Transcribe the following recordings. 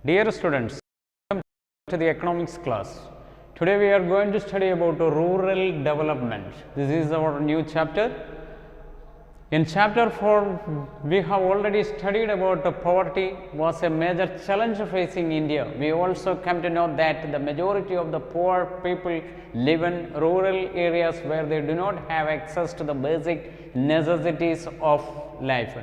Dear students, welcome to the economics class. Today we are going to study about rural development. This is our new chapter. In chapter 4, we have already studied about poverty was a major challenge facing India. We also come to know that the majority of the poor people live in rural areas where they do not have access to the basic necessities of life.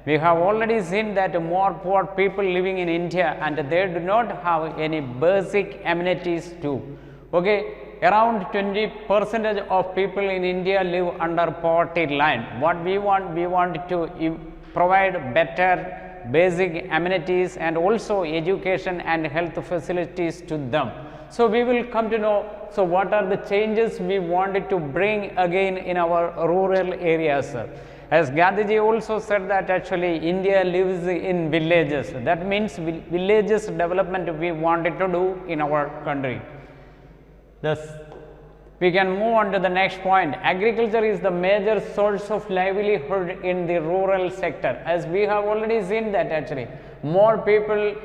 We have already seen that more poor people living in India and they do not have any basic amenities too. Okay. Around 20% of people in India live under poverty line. What we want to provide better basic amenities and also education and health facilities to them. So we will come to know, so what are the changes we wanted to bring again in our rural areas. As Gandhiji also said that actually India lives in villages. That means villages development we wanted to do in our country. Thus, we can move on to the next point. Agriculture is the major source of livelihood in the rural sector. As we have already seen that actually more people,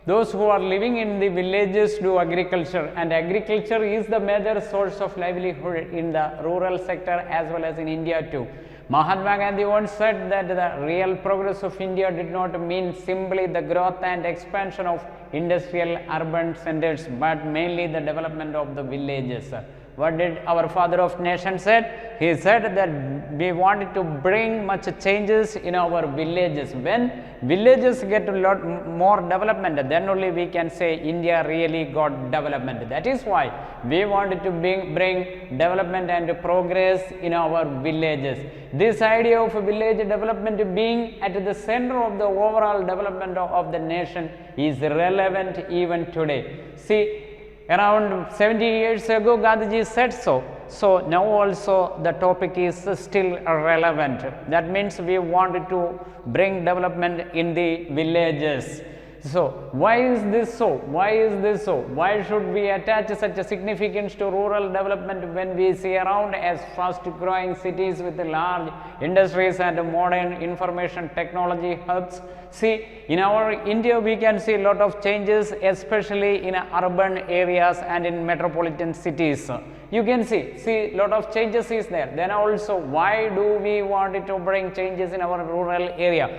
those who are living in the villages do agriculture, and agriculture is the major source of livelihood in the rural sector as well as in India too. Mahatma Gandhi once said that the real progress of India did not mean simply the growth and expansion of industrial urban centers, but mainly the development of the villages. What did our father of nation said? He said that we wanted to bring much changes in our villages. When villages get a lot more development, then only we can say India really got development. That is why we wanted to bring development and progress in our villages. This idea of village development being at the center of the overall development of the nation is relevant even today. See, around 70 years ago, Gandhiji said so. So now also the topic is still relevant. That means we wanted to bring development in the villages. So why is this so? Why is this so? Why should we attach such a significance to rural development when we see around as fast growing cities with large industries and modern information technology hubs? See, in our India we can see a lot of changes, especially in urban areas and in metropolitan cities. You can see lot of changes is there. Then also, why do we want to bring changes in our rural area?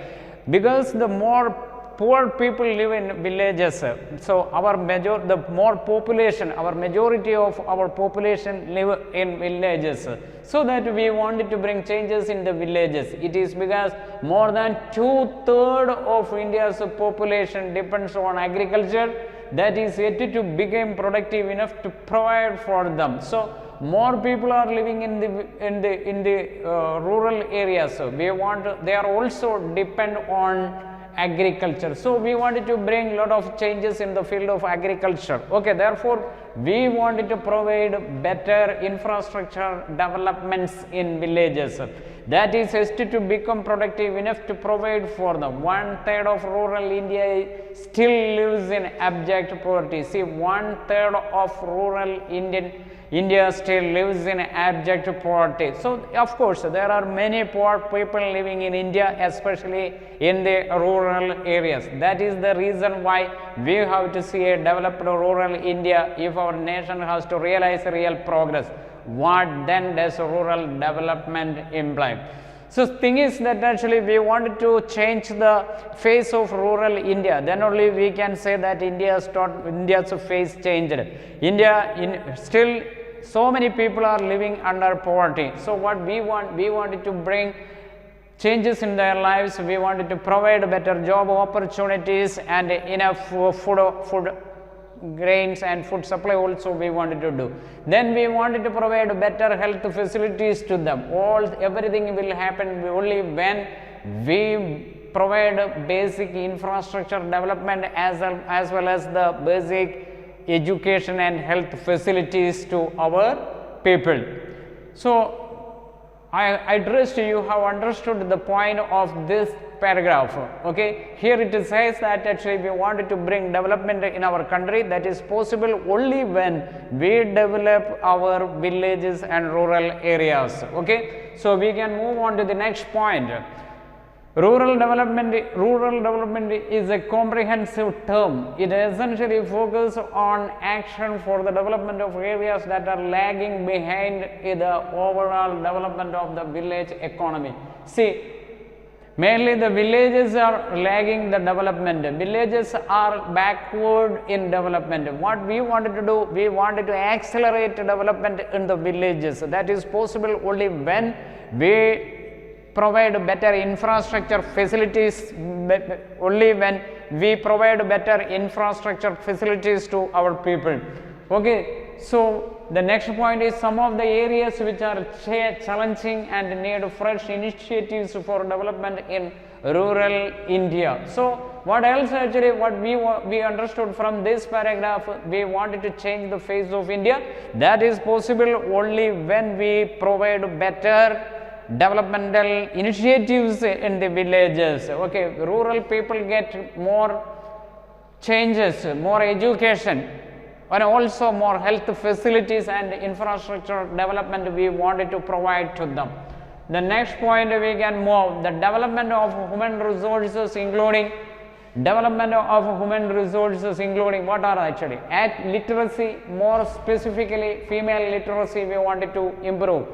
Because the more poor people live in villages, so our majority of our population live in villages, so that we wanted to bring changes in the villages. It is because more than 2/3 of India's population depends on agriculture, that is yet to become productive enough to provide for them. So more people are living in the rural areas. They are also depend on agriculture. So we wanted to bring a lot of changes in the field of agriculture. Okay, therefore we wanted to provide better infrastructure developments in villages. That is yet to become productive enough to provide for them. 1/3 of rural India still lives in abject poverty. See, 1/3 of rural India still lives in abject poverty. So of course there are many poor people living in India, especially in the rural areas. That is the reason why we have to see a developed rural India if our nation has to realize real progress. What then does rural development imply? So thing is that actually we wanted to change the face of rural India. Then only we can say that India's face changed. Still so many people are living under poverty. So what we wanted to bring changes in their lives. We wanted to provide better job opportunities and enough food grains and food supply also we wanted to do. Then we wanted to provide better health facilities to them. Everything will happen only when we provide basic infrastructure development as well as the basic education and health facilities to our people. So I trust you have understood the point of this paragraph. Okay, here it says that actually we wanted to bring development in our country. That is possible only when we develop our villages and rural areas. Okay, so we can move on to the next point. Rural development is a comprehensive term. It essentially focuses on action for the development of areas that are lagging behind in the overall development of the village economy. See, mainly the villages are lagging the development. Villages are backward in development. What we wanted to do, we wanted to accelerate development in the villages. That is possible only when we provide better infrastructure facilities, only when we provide better infrastructure facilities to our people. Okay, so the next point is some of the areas which are challenging and need fresh initiatives for development in rural India. So what else actually what we understood from this paragraph, we wanted to change the face of India. That is possible only when we provide better developmental initiatives in the villages. Okay, rural people get more changes, more education, and also more health facilities and infrastructure development we wanted to provide to them. The next point we can move, the development of human resources, including what are actually literacy, more specifically female literacy we wanted to improve.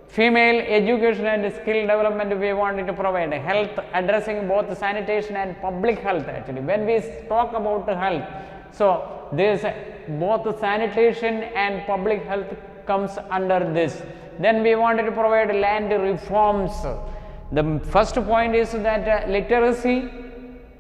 Female education and skill development we wanted to provide. Health, addressing both sanitation and public health actually. When we talk about health, so this both sanitation and public health comes under this. Then we wanted to provide land reforms. The first point is that literacy,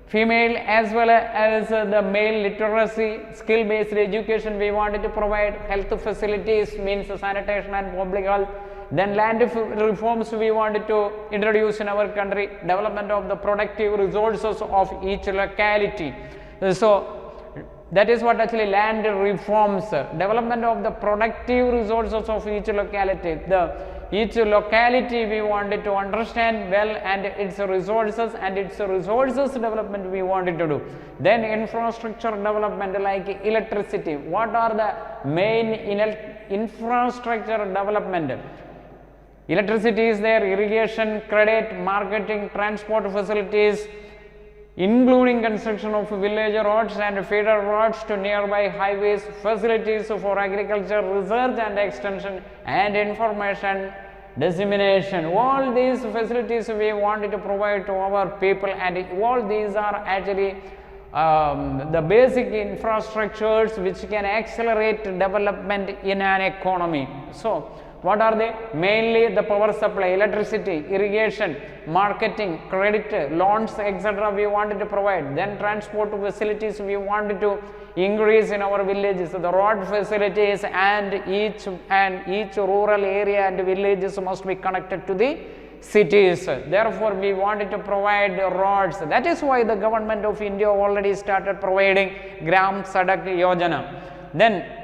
female as well as the male literacy, skill based education we wanted to provide. Health facilities means sanitation and public health. Then land reforms we wanted to introduce in our country, development of the productive resources of each locality. So that is what actually land reforms, development of the productive resources of each locality. Each locality we wanted to understand well and its resources development we wanted to do. Then infrastructure development like electricity. What are the main infrastructure development? Electricity is there, irrigation, credit, marketing, transport facilities, including construction of village roads and feeder roads to nearby highways, facilities for agriculture, research and extension, and information dissemination. All these facilities we wanted to provide to our people, and all these are actually the basic infrastructures which can accelerate development in an economy. So what are they? Mainly the power supply, electricity, irrigation, marketing, credit, loans, etc. we wanted to provide. Then transport facilities we wanted to increase in our villages. The road facilities and each rural area and villages must be connected to the cities. Therefore, we wanted to provide roads. That is why the government of India already started providing Gram Sadak Yojana. Then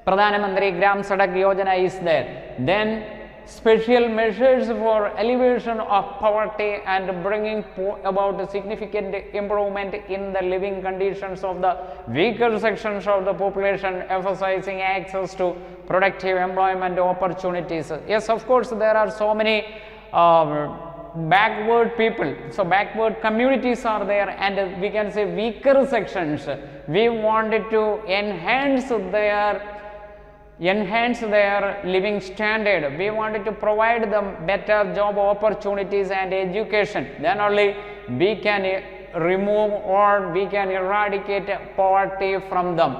Pradhan Mantri Gram Sadak Yojana is there. Then special measures for elevation of poverty and bringing about a significant improvement in the living conditions of the weaker sections of the population, emphasizing access to productive employment opportunities. Yes, of course, there are so many backward people, so backward communities are there, and we can say weaker sections. We wanted to enhance their living standard. We wanted to provide them better job opportunities and education. Then only we can remove or we can eradicate poverty from them.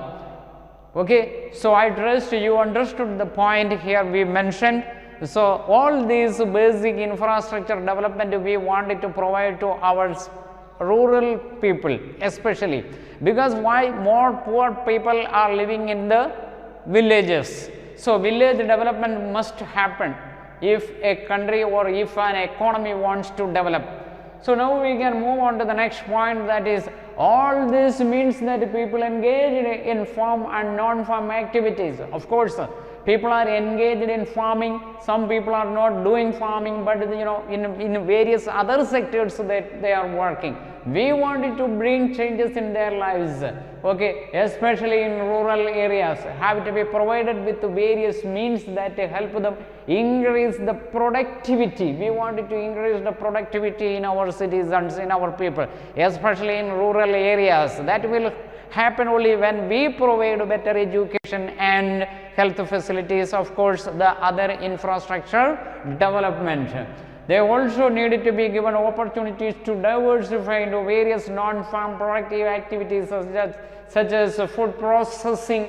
Okay, so I trust you understood the point here we mentioned. So all these basic infrastructure development we wanted to provide to our rural people, especially because why more poor people are living in the villages. So village development must happen if a country or if an economy wants to develop. So now we can move on to the next point, that is all this means that people engaged in farm and non-farm activities. Of course, people are engaged in farming, some people are not doing farming, but in various other sectors that they are working. We wanted to bring changes in their lives. okay, especially in rural areas, have to be provided with various means that help them increase the productivity. We wanted to increase the productivity in our citizens, in our people, especially in rural areas. That will happen only when we provide better education and health facilities, of course, the other infrastructure development. They also needed to be given opportunities to diversify into various non-farm productive activities such as food processing.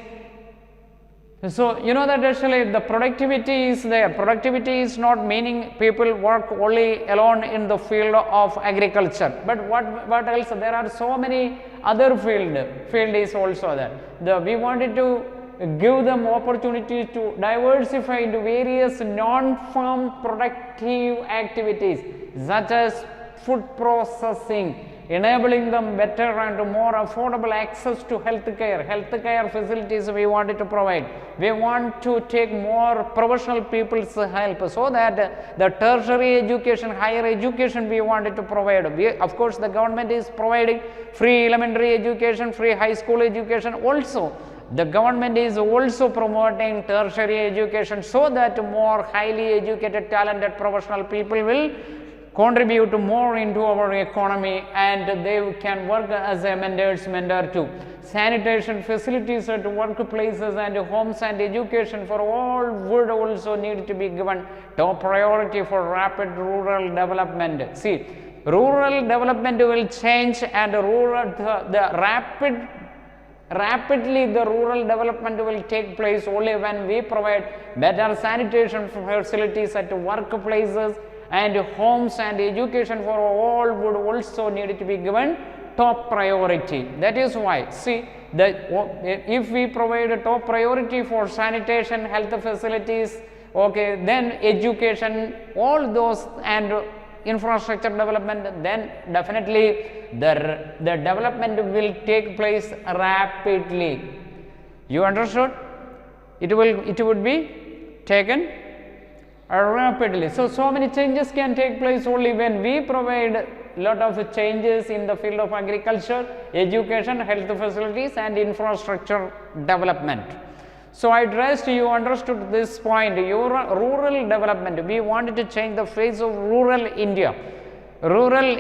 So, you know that actually the productivity is there. Productivity is not meaning people work only alone in the field of agriculture. But what else? There are so many other field is also there. We wanted to give them opportunities to diversify into various non-farm productive activities such as food processing, enabling them better and more affordable access to healthcare facilities we wanted to provide. We want to take more professional people's help so that the tertiary education, higher education we wanted to provide. Of course, the government is providing free elementary education, free high school education. Also, the government is also promoting tertiary education so that more highly educated, talented professional people will contribute more into our economy and they can work as a mentor too. Sanitation facilities at workplaces and homes and education for all would also need to be given top priority for rapid rural development. See, rural development will change and rapidly the rural development will take place only when we provide better sanitation facilities at workplaces and homes, and education for all would also need to be given top priority. That is why, see, if we provide a top priority for sanitation, health facilities, okay, then education, all those and infrastructure development, then definitely the development will take place rapidly. You understood? It would be taken rapidly. So many changes can take place only when we provide lot of changes in the field of agriculture, education, health facilities and infrastructure development. So I trust you understood this point. Rural development, we wanted to change the face of rural India. Rural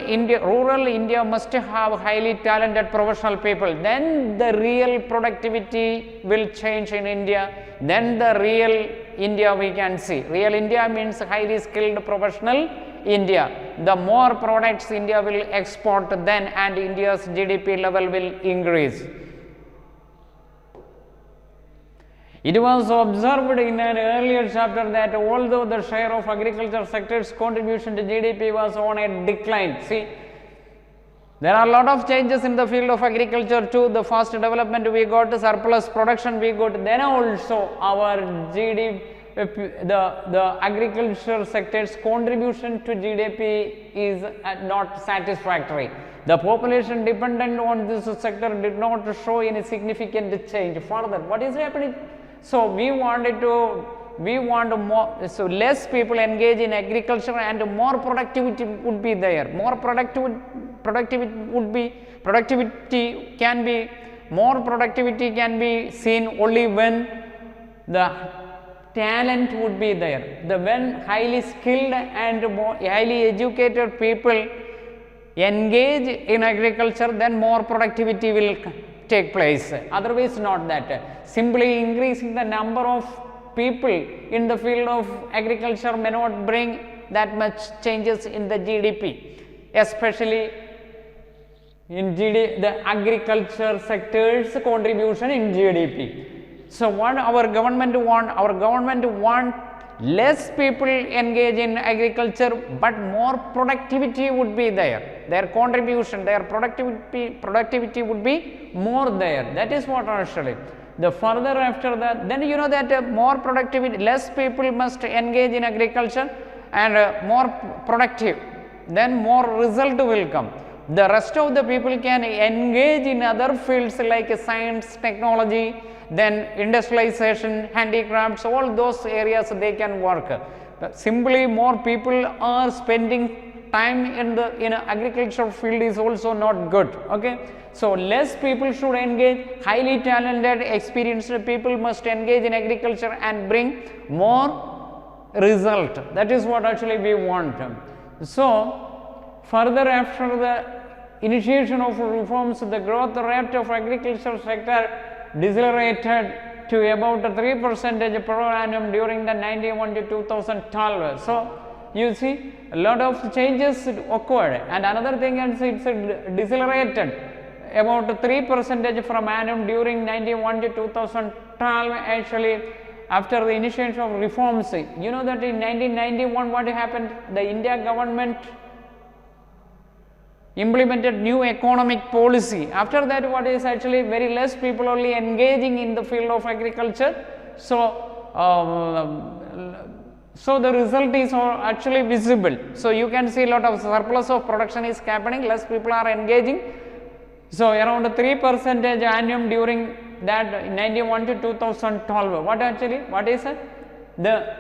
India must have highly talented professional people. Then the real productivity will change in India. Then the real India we can see. Real India means highly skilled professional India. The more products India will export then, and India's GDP level will increase. It was observed in an earlier chapter that although the share of agriculture sector's contribution to GDP was on a decline, see, there are a lot of changes in the field of agriculture too. The fast development we got, surplus production we got, then also our GDP, the agriculture sector's contribution to GDP is not satisfactory. The population dependent on this sector did not show any significant change. Further, what is happening? So we want more, so less people engage in agriculture and more productivity would be there. More productivity can be seen only when the talent would be there. When highly skilled and highly educated people engage in agriculture, then more productivity will take place. Otherwise not that. Simply increasing the number of people in the field of agriculture may not bring that much changes in the GDP, especially in the agriculture sector's contribution in GDP. So what our government want? Our government want less people engage in agriculture, but more productivity would be there. Their contribution, their productivity would be more there. That is what actually. The further after that, then you know that more productivity, less people must engage in agriculture and more productive, then more result will come. The rest of the people can engage in other fields like science, technology, then industrialization, handicrafts, all those areas they can work. Simply more people are spending time in the agriculture field is also not good. Okay, so less people should engage. Highly talented, experienced people must engage in agriculture and bring more result. That is what actually we want. So further, after the initiation of reforms, the growth rate of agriculture sector decelerated to about 3% per annum during the 91 to 2012. So you see a lot of changes occurred, and another thing is it's decelerated about 3% from annum during 91 to 2012. Actually, after the initiation of reforms, you know that in 1991 what happened? The India government implemented new economic policy. After that, what is actually very less people only engaging in the field of agriculture. So the result is actually visible. So you can see a lot of surplus of production is happening, less people are engaging. So around 3% annum during that 91 to 2012. What is it? The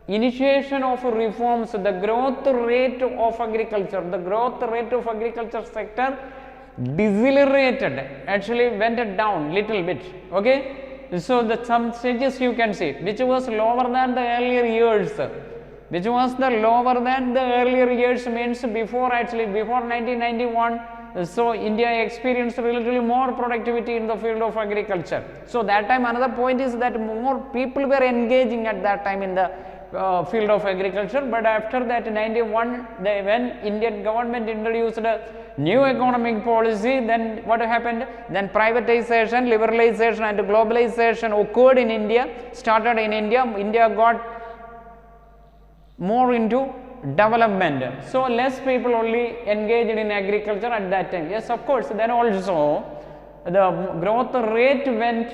initiation of reforms, the growth rate of agriculture, sector decelerated, actually went down little bit. Okay, so some stages you can see which was lower than the earlier years. Which was the lower than the earlier years means before 1991. So India experienced relatively more productivity in the field of agriculture. So that time another point is that more people were engaging at that time in the field of agriculture. But after that 91, when Indian government introduced a new economic policy, then what happened? Then privatization, liberalization and globalization occurred in India, started in India. India got more into development. So less people only engaged in agriculture at that time. Yes, of course, then also the growth rate went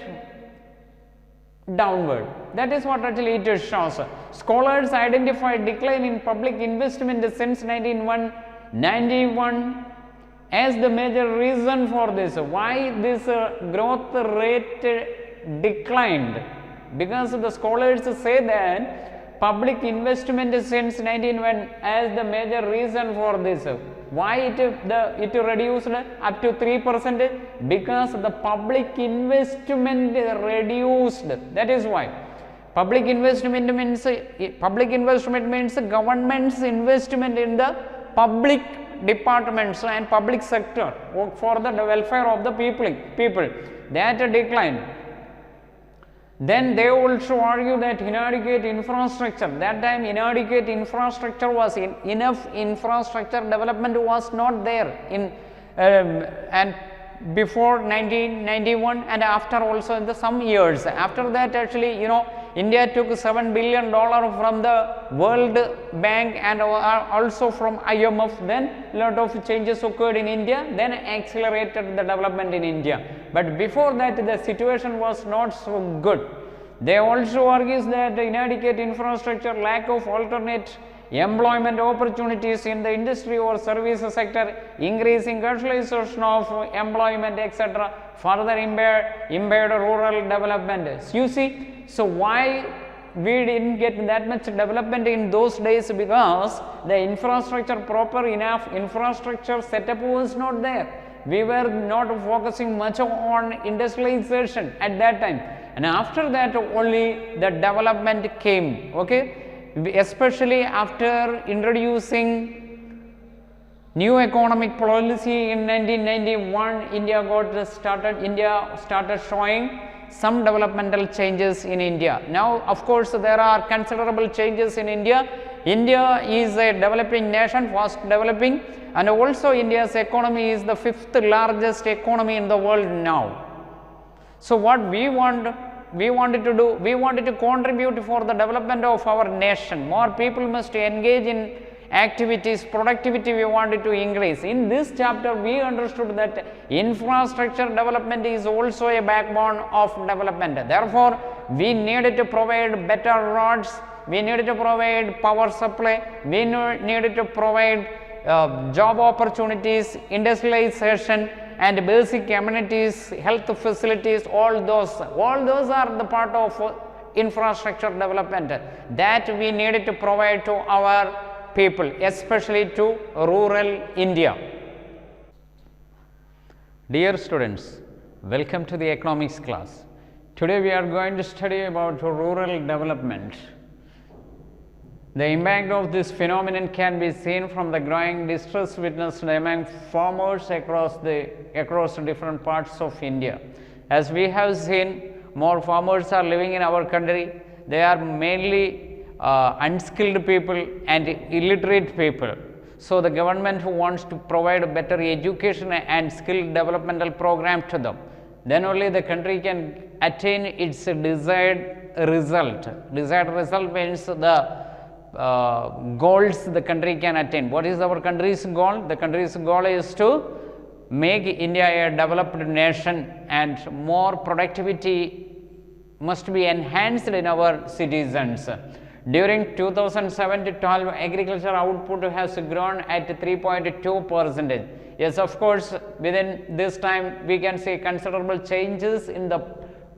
downward. That is what actually it shows. Scholars identified decline in public investment since 1991 as the major reason for this. Why this growth rate declined? Because the scholars say that public investment since 1991 as the major reason for this. Why it reduced up to 3%? Because the public investment reduced. That is why. Public investment means government's investment in the public departments and public sector for the welfare of the people. That declined. Then they also argue that inadequate infrastructure, that time inadequate infrastructure was enough infrastructure development was not there in and before 1991 and after also in the some years. After that actually India took $7 billion from the World Bank and also from IMF. Then lot of changes occurred in India, then accelerated the development in India. But before that the situation was not so good. They also argue that inadequate infrastructure, lack of alternate employment opportunities in the industry or service sector, increasing casualization of employment, etc., further impaired rural development. You see, so why we didn't get that much development in those days? Because the infrastructure, proper enough infrastructure setup was not there. We were not focusing much on industrialization at that time, and after that only the development came. Okay, especially after introducing new economic policy in 1991, India started showing some developmental changes in India. Now of course there are considerable changes in India. India is a developing nation, fast developing, and also India's economy is the 5th largest economy in the world now. So what we wanted to contribute for the development of our nation. More people must engage in activities, productivity we wanted to increase. In this chapter we understood that infrastructure development is also a backbone of development. Therefore we needed to provide better roads, we needed to provide power supply, we needed to provide job opportunities, industrialization and basic amenities, health facilities. All those are the part of infrastructure development that we needed to provide to our people, especially to rural India. Dear students, welcome to the economics class. Today we are going to study about rural development. The impact of this phenomenon can be seen from the growing distress witnessed among farmers across different parts of India. As we have seen, more farmers are living in our country. They are mainly unskilled people and illiterate people. So, the government wants to provide a better education and skill developmental program to them. Then only the country can attain its desired result. Desired result means the goals the country can attain. What is our country's goal? The country's goal is to make India a developed nation, and more productivity must be enhanced in our citizens. During 2007 to 12, agriculture output has grown at 3.2%. Yes, of course, within this time we can see considerable changes in the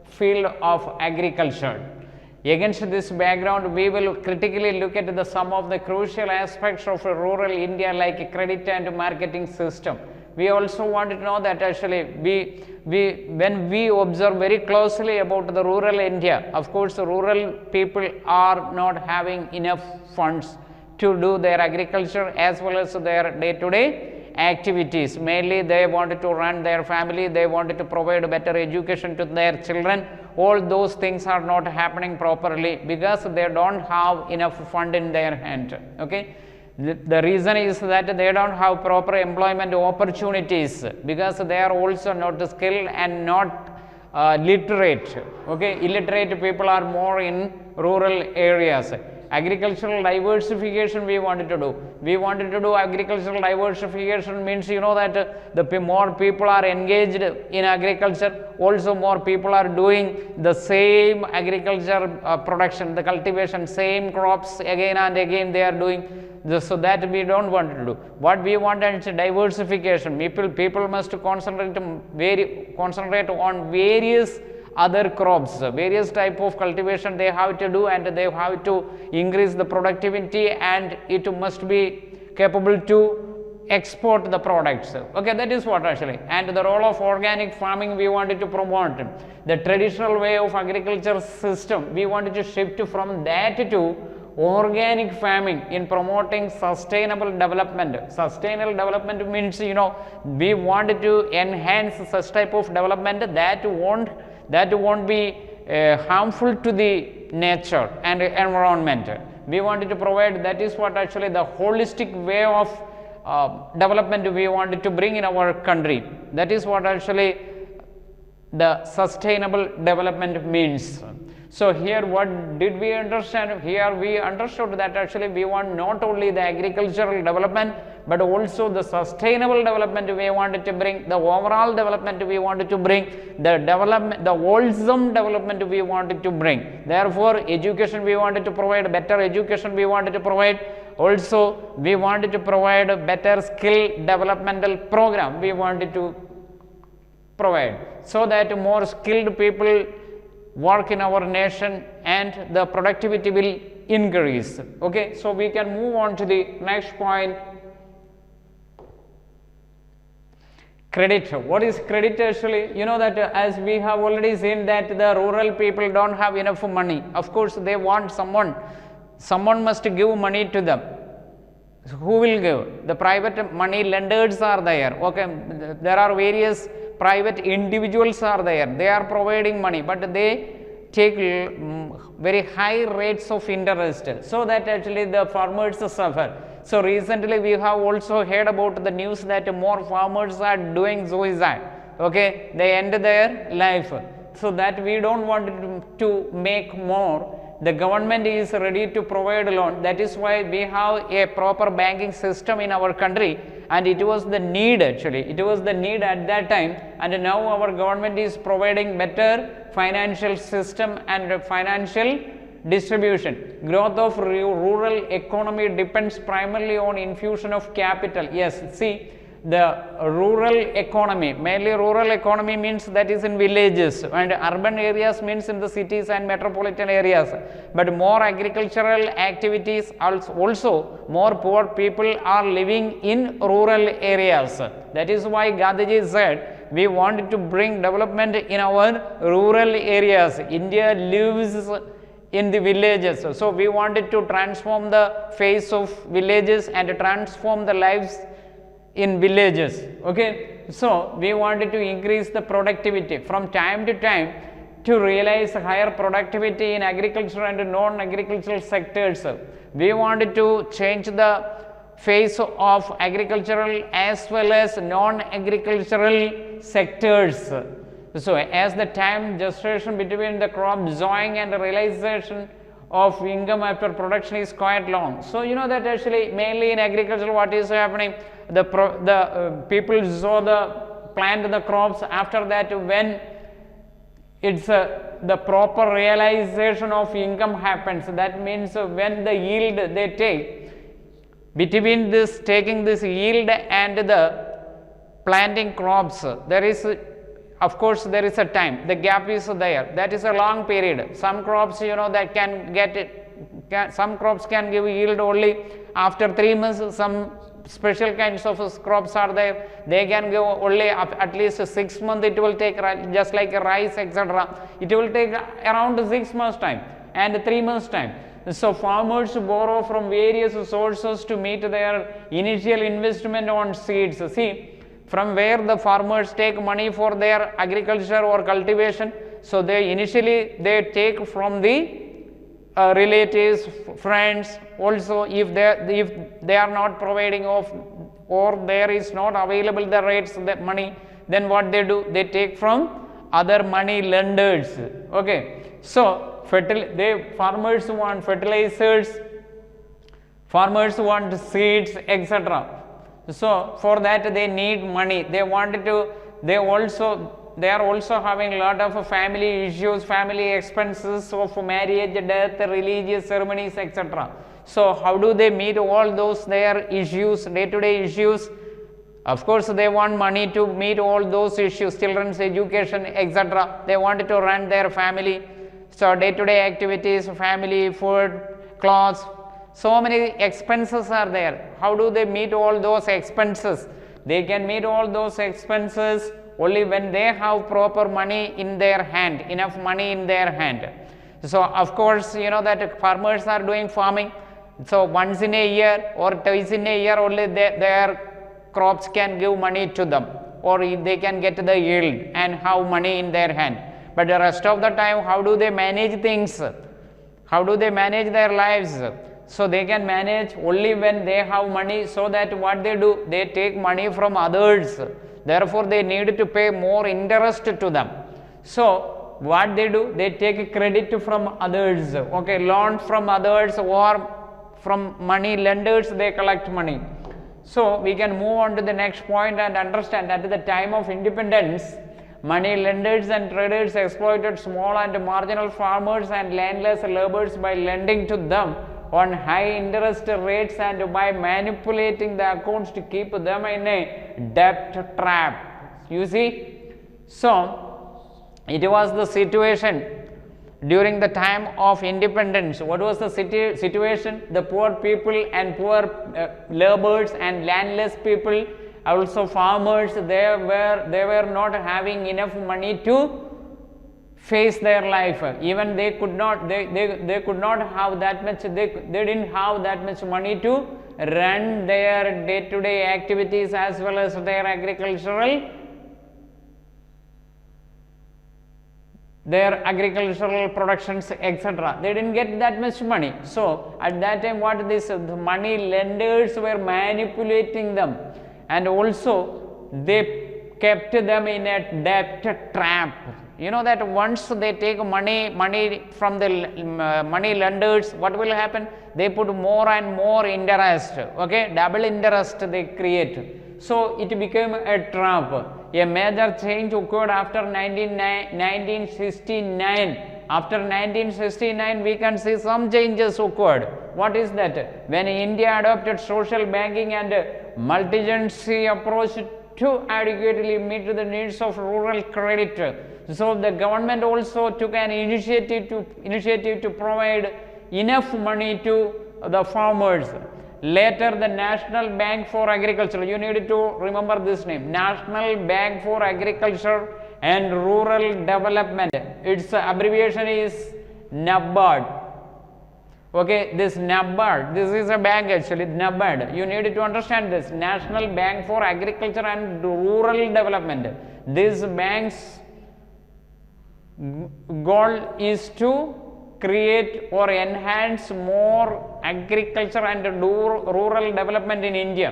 field of agriculture. Against this background, we will critically look at some of the crucial aspects of rural India, like credit and marketing system. We also want to know that actually when we observe very closely about the rural India, of course rural people are not having enough funds to do their agriculture as well as their day-to-day activities. Mainly they wanted to run their family, they wanted to provide better education to their children. All those things are not happening properly because they don't have enough fund in their hand. Okay. The reason is that they don't have proper employment opportunities because they are also not skilled and not literate. Okay, illiterate people are more in rural areas. Agricultural diversification we wanted to do. We wanted to do agricultural diversification means, you know, that the more people are engaged in agriculture, also more people are doing the same agriculture production, the cultivation, same crops again and again they are doing. So that we don't want to do. What we want is diversification. People must concentrate on various other crops, various type of cultivation they have to do, and they have to increase the productivity, and it must be capable to export the products. Okay, that is what actually. And the role of organic farming we wanted to promote. The traditional way of agriculture system, we wanted to shift from that to organic farming in promoting sustainable development. Sustainable development means, you know, we wanted to enhance such type of development that won't be harmful to the nature and environment. We wanted to provide, that is what actually the holistic way of development we wanted to bring in our country. That is what actually the sustainable development means. So here what did we understand? Here we understood that actually we want not only the agricultural development but also the sustainable development we wanted to bring, the overall development we wanted to bring, the wholesome development we wanted to bring. Therefore, education we wanted to provide, better education we wanted to provide. Also, we wanted to provide a better skill developmental program we wanted to provide, so that more skilled people work in our nation and the productivity will increase. Okay, so we can move on to the next point. Credit. What is credit actually? You know that as we have already seen that the rural people don't have enough money. Of course, they want someone must give money to them. Who will give? The private money lenders are there. Okay, there are various private individuals are there. They are providing money, but they take very high rates of interest, so that actually the farmers suffer. So recently we have also heard about the news that more farmers are doing suicide. Okay, they end their life. So that we don't want to make more. The government is ready to provide loan. That is why we have a proper banking system in our country, and it was the need actually. It was the need at that time, and now our government is providing better financial system and financial distribution. Growth of rural economy depends primarily on infusion of capital. Yes, see, the rural economy, mainly rural economy means that is in villages, and urban areas means in the cities and metropolitan areas, but more agricultural activities, also more poor people are living in rural areas. That is why Gandhiji said we wanted to bring development in our rural areas. India lives in the villages, so we wanted to transform the face of villages and transform the lives in villages. Okay, so we wanted to increase the productivity from time to time to realize higher productivity in agriculture and non-agricultural sectors. We wanted to change the face of agricultural as well as non-agricultural sectors. So as the time gestation between the crop sowing and the realization of income after production is quite long. So you know that actually mainly in agriculture what is happening, the people sow plant the crops, after that when it's the proper realization of income happens, that means when the yield they take, between this taking this yield and the planting crops, there is of course there is a time, the gap is there, that is a long period. Some crops that can get it, some crops can give yield only after 3 months, some special kinds of crops are there, they can give only at least 6 months, it will take just like rice etc. It will take around 6 months time and 3 months time. So farmers borrow from various sources to meet their initial investment on seeds. See, from where the farmers take money for their agriculture or cultivation, so they initially they take from the relatives, friends, also if they are not providing of or there is not available the rates that money, then what they do, they take from other money lenders. Okay, so farmers want fertilizers, farmers want seeds etc. So for that they need money, they are also having a lot of family issues, family expenses of marriage, death, religious ceremonies etc. So how do they meet all those their issues, day-to-day issues? Of course they want money to meet all those issues, children's education etc. They want to run their family, so day-to-day activities, family, food, clothes, so many expenses are there. How do they meet all those expenses? They can meet all those expenses only when they have proper money in their hand, enough money in their hand. So of course that farmers are doing farming, so once in a year or twice in a year only their crops can give money to them, or they can get the yield and have money in their hand. But the rest of the time, how do they manage things? How do they manage their lives? So they can manage only when they have money, so that what they do, they take money from others, therefore they need to pay more interest to them. So what they do, they take credit from others, okay, loan from others or from money lenders they collect money. So we can move on to the next point and understand that at the time of independence, money lenders and traders exploited small and marginal farmers and landless laborers by lending to them on high interest rates and by manipulating the accounts to keep them in a debt trap. You see, so it was the situation during the time of independence. What was the situation? The poor people and poor laborers and landless people, also farmers, they were not having enough money to face their life. Even they could not have that much, they didn't have that much money to run their day-to-day activities as well as their agricultural productions etc. They didn't get that much money. So at that time what the money lenders were manipulating them, and also they kept them in a debt trap. You know that once they take money from the money lenders, what will happen? They put more and more interest, okay, double interest they create. So it became a trap. A major change occurred after 1969. After 1969, we can see some changes occurred. What is that? When India adopted social banking and multi-agency approach to adequately meet the needs of rural credit. So the government also took an initiative to provide enough money to the farmers. Later, the National Bank for Agriculture, you need to remember this name, National Bank for Agriculture and Rural Development. Its abbreviation is NABARD. Okay, this NABARD, this is a bank actually, NABARD. You need to understand this, National Bank for Agriculture and Rural Development. This bank's goal is to create or enhance more agriculture and rural development in India.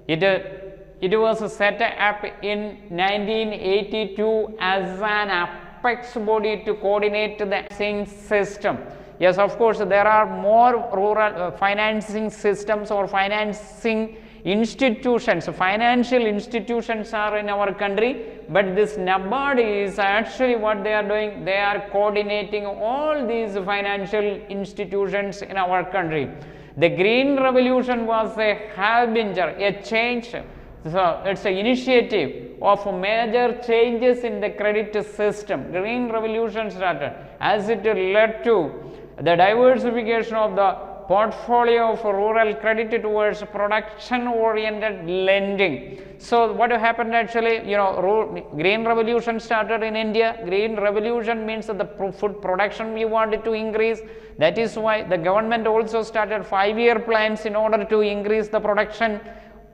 It was set up in 1982 as an apex body to coordinate the financing system. Yes, of course, there are more rural financing systems or financing institutions, financial institutions are in our country, but this NABARD is actually what they are doing, they are coordinating all these financial institutions in our country. The Green Revolution was a harbinger, a change, so it's an initiative of major changes in the credit system. Green Revolution started as it led to the diversification of the portfolio of rural credit towards production oriented lending. So what happened actually, Green Revolution started in India. Green Revolution means that the food production we wanted to increase. That is why the government also started 5-year plans in order to increase the production,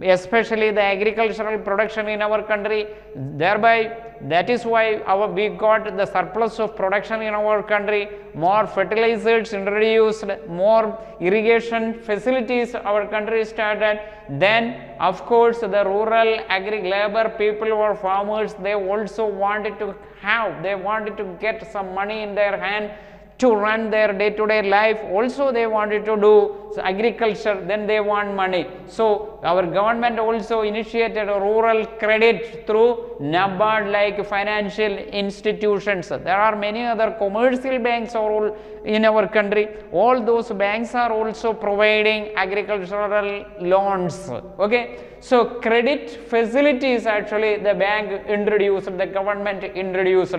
especially the agricultural production in our country. Thereby, that is why we got the surplus of production in our country, more fertilizers introduced, more irrigation facilities our country started. Then of course the rural labor people or farmers, they also wanted to get some money in their hand to run their day-to-day life. Also they wanted to do agriculture, then they want money. So our government also initiated a rural credit through NABARD like financial institutions. There are many other commercial banks all in our country. All those banks are also providing agricultural loans. Okay, so credit facilities actually the bank introduced, the government introduced,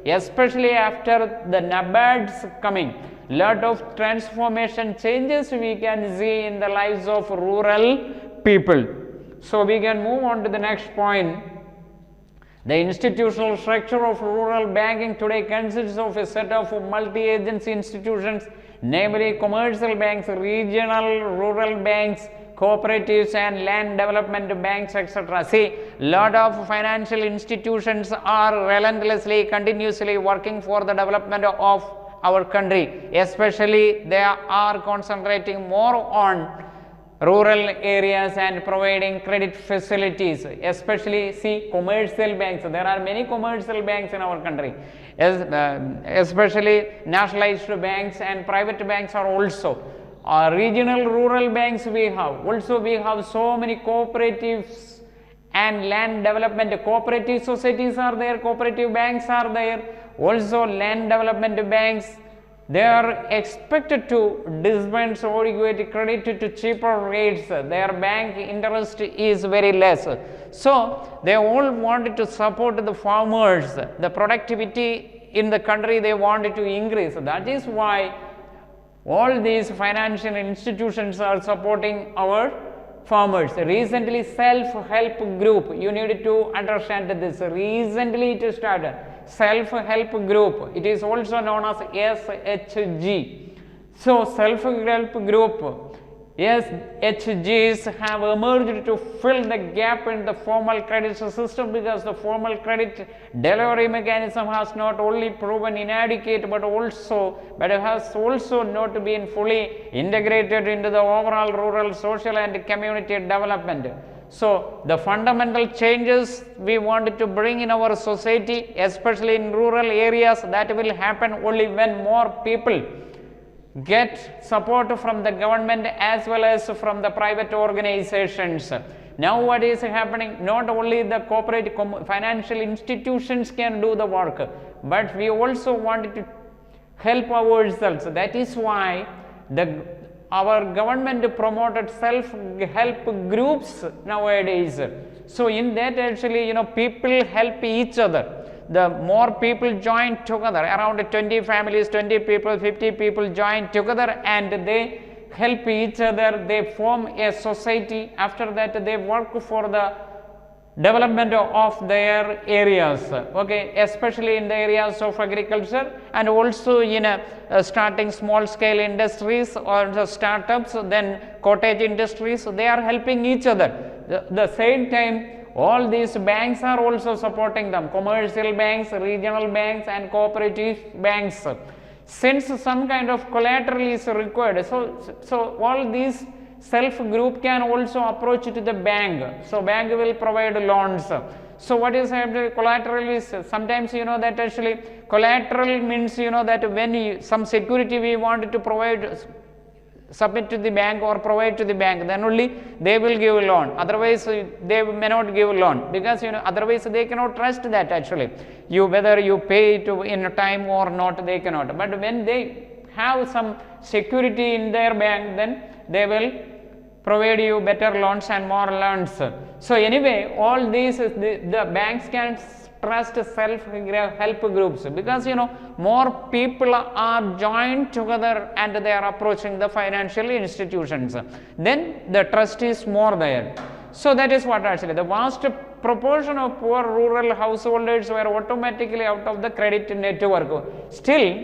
especially after the NABARD's coming. Lot of transformation changes we can see in the lives of rural people. So we can move on to the next point. The institutional structure of rural banking today consists of a set of multi-agency institutions, namely commercial banks, regional rural banks, cooperatives and land development banks, etc. See, lot of financial institutions are relentlessly, continuously working for the development of our country, especially they are concentrating more on rural areas and providing credit facilities, especially see commercial banks. There are many commercial banks in our country, especially nationalized banks and private banks are also. Regional rural banks we have. Also we have so many cooperatives and land development. Cooperative societies are there, cooperative banks are there. Also land development banks, they are expected to dispense adequate credit to cheaper rates. Their bank interest is very less. So they all wanted to support the farmers. The productivity in the country they wanted to increase. That is why all these financial institutions are supporting our farmers. Recently self-help group, you need to understand this, recently it started, self-help group, it is also known as SHG. So self-help group, SHGs have emerged to fill the gap in the formal credit system, because the formal credit delivery mechanism has not only proven inadequate but has also not been fully integrated into the overall rural, social and community development. So the fundamental changes we wanted to bring in our society, especially in rural areas, that will happen only when more people get support from the government as well as from the private organizations. Now what is happening, not only the corporate financial institutions can do the work, but we also wanted to help ourselves. That is why our government promoted self-help groups nowadays. So in that actually, people help each other. The more people join together, around 20 families, 20 people, 50 people join together and they help each other, they form a society. After that they work for the development of their areas, okay, especially in the areas of agriculture and also in starting small scale industries or the startups, then cottage industries, they are helping each other. The same time all these banks are also supporting them, commercial banks, regional banks and cooperative banks, since some kind of collateral is required. So all these self group can also approach to the bank. So bank will provide loans. So what is collateral is, sometimes that actually collateral means that when some security we want to provide, submit to the bank or provide to the bank, then only they will give a loan, otherwise they may not give a loan, because otherwise they cannot trust that actually whether you pay it in time or not, they cannot. But when they have some security in their bank, then they will provide you better loans and more loans. So anyway, all these the banks can trust self-help groups, because more people are joined together and they are approaching the financial institutions, then the trust is more there. So that is what actually the vast proportion of poor rural householders were automatically out of the credit network. Still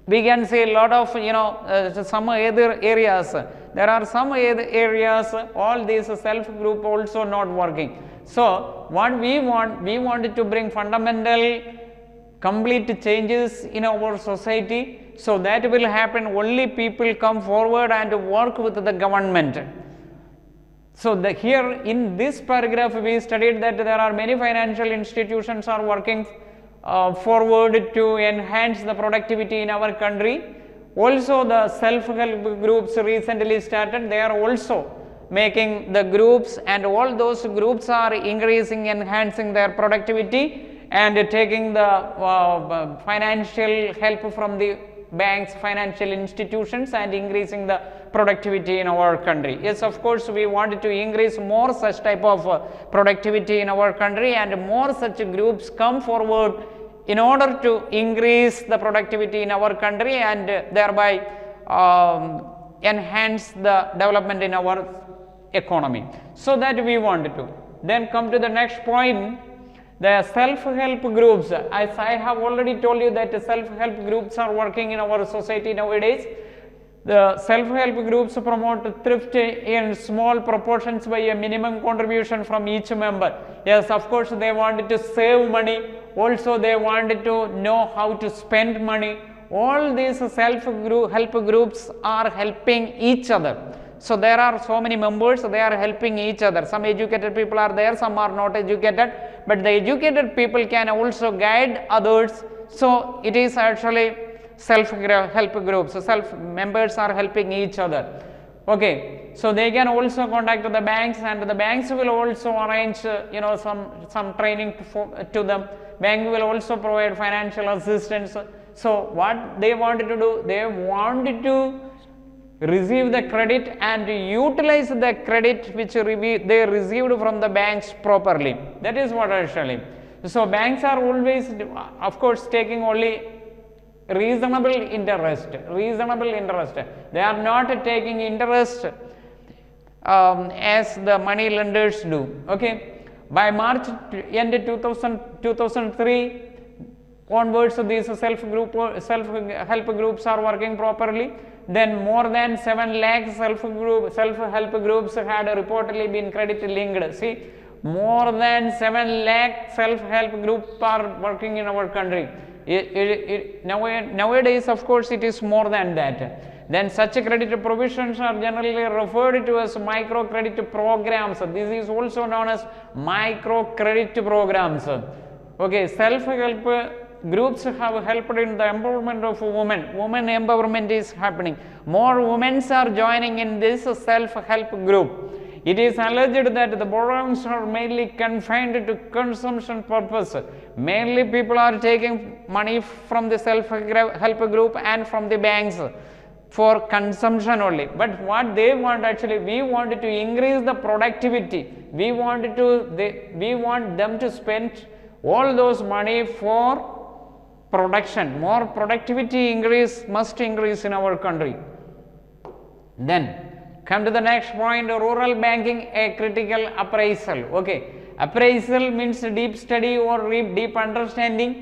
we can see a lot of some other areas, there are some other areas all these self group also not working. So what we wanted to bring fundamental complete changes in our society. So that will happen only people come forward and work with the government. So here in this paragraph we studied that there are many financial institutions are working forward to enhance the productivity in our country. Also the self-help groups recently started, they are also making the groups, and all those groups are increasing, enhancing their productivity and taking the financial help from the banks, financial institutions, and increasing the productivity in our country. Yes, of course we wanted to increase more such type of productivity in our country, and more such groups come forward in order to increase the productivity in our country and thereby enhance the development in our economy. So that we wanted to. Then come to the next point, the self-help groups. As I have already told you that self-help groups are working in our society nowadays. The self-help groups promote thrift in small proportions by a minimum contribution from each member. Yes, of course they wanted to save money, also they wanted to know how to spend money. All these self-help groups are helping each other. So there are so many members, they are helping each other. Some educated people are there, some are not educated, but the educated people can also guide others. So it is actually self-help groups, so members are helping each other. Okay, so they can also contact the banks, and the banks will also arrange some training to them. Bank will also provide financial assistance. So what they wanted to do, they wanted to receive the credit and utilize the credit which they received from the banks properly. That is what actually. So banks are always, of course, taking only reasonable interest. They are not taking interest as the money lenders do. Okay, by March end 2003 onwards, these self-help groups are working properly. Then more than 7 lakh self-help groups had reportedly been credit linked. See, more than 7 lakh self-help groups are working in our country. Nowadays, of course, it is more than that. Then such credit provisions are generally referred to as micro credit programs. This is also known as micro credit programs. Okay, self-help groups have helped in the empowerment of women. Women empowerment is happening. More women are joining in this self-help group. It is alleged that the borrowings are mainly confined to consumption purpose. Mainly people are taking money from the self-help group and from the banks. for consumption only, but what they want actually, we wanted to increase the productivity, we want them to spend all those money for production, more productivity must increase in our country. Then come to the next point, rural banking, a critical appraisal. Okay, appraisal means deep study or deep understanding.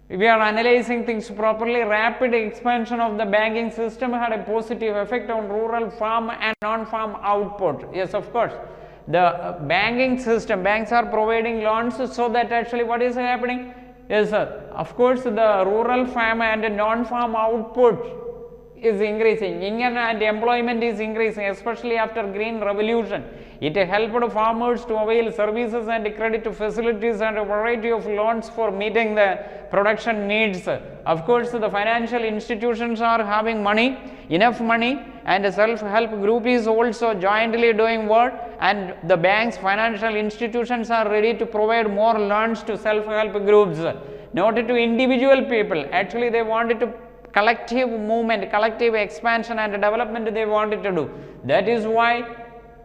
We are analyzing things properly. Rapid expansion of the banking system had a positive effect on rural farm and non-farm output. Yes, of course, the banking system, banks are providing loans, so that actually what is happening is, of course, the rural farm and non-farm output is increasing, income and employment is increasing, especially after green revolution. It helped farmers to avail services and credit facilities and a variety of loans for meeting the production needs. Of course, the financial institutions are having money, enough money, and the self-help group is also jointly doing work, and the banks, financial institutions are ready to provide more loans to self-help groups, not to individual people. Actually, they wanted to collective movement, collective expansion and development they wanted to do. That is why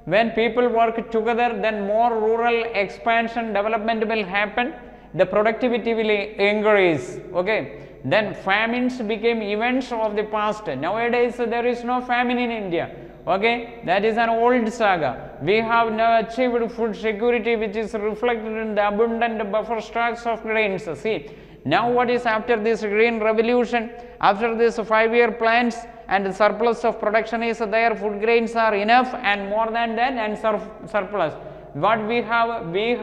when people work together, then more rural expansion development will happen, the productivity will increase. Okay, then famines became events of the past. Nowadays there is no famine in India. Okay, that is an old saga. We have now achieved food security, which is reflected in the abundant buffer stocks of grains. See, now what is after this green revolution, after this 5-year plans, and the surplus of production is there, food grains are enough and more than that, and surplus. What we have, we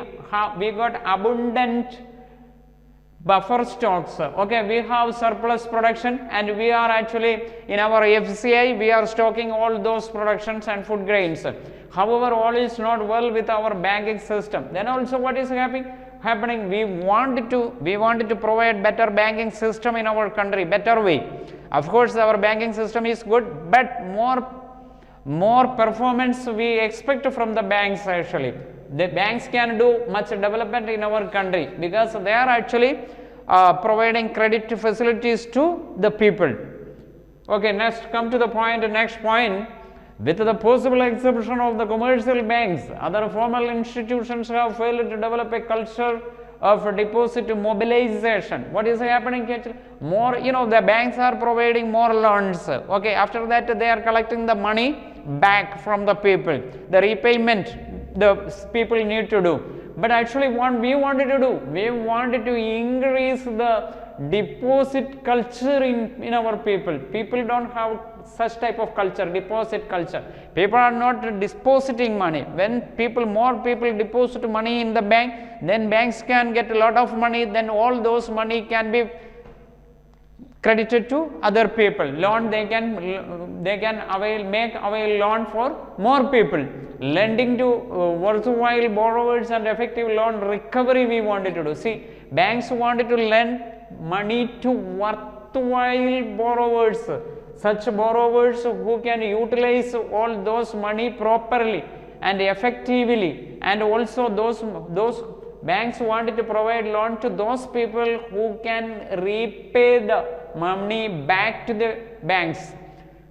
got abundant buffer stocks. Okay, we have surplus production, and we are actually in our FCI, we are stocking all those productions and food grains. However, all is not well with our banking system. Then also what is happening, we wanted to provide better banking system in our country, better way. Of course, our banking system is good, but more performance we expect from the banks. Actually, the banks can do much development in our country because they are actually providing credit facilities to the people. Okay, next come to the point. Next point, with the possible exception of the commercial banks, other formal institutions have failed to develop a culture of deposit mobilization. What is happening? More, the banks are providing more loans. Okay, after that they are collecting the money back from the people, the repayment the people need to do. But actually what we wanted to do, we wanted to increase the deposit culture in our people. People don't have such type of culture, deposit culture. People are not depositing money. When more people deposit money in the bank, then banks can get a lot of money, then all those money can be credited to other people. Loan they can make avail loan for more people. Lending to worthwhile borrowers and effective loan recovery we wanted to do. See, banks wanted to lend money to worthwhile borrowers, such borrowers who can utilize all those money properly and effectively, and also those banks wanted to provide loan to those people who can repay the money back to the banks.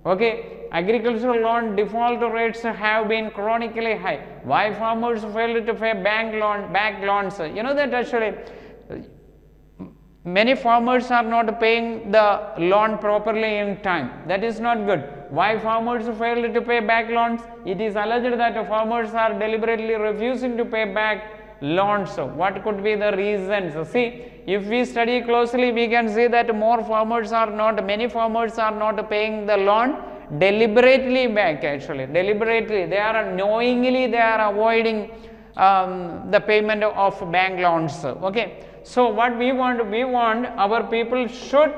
Okay, agricultural loan default rates have been chronically high. Why farmers fail to pay back loans? You know that actually many farmers are not paying the loan properly in time. That is not good. Why farmers fail to pay back loans? It is alleged that farmers are deliberately refusing to pay back loans. What could be the reasons? See, if we study closely, we can see that many farmers are not paying the loan deliberately back. Actually, deliberately, knowingly they are avoiding the payment of bank loans. Okay, so what we want our people should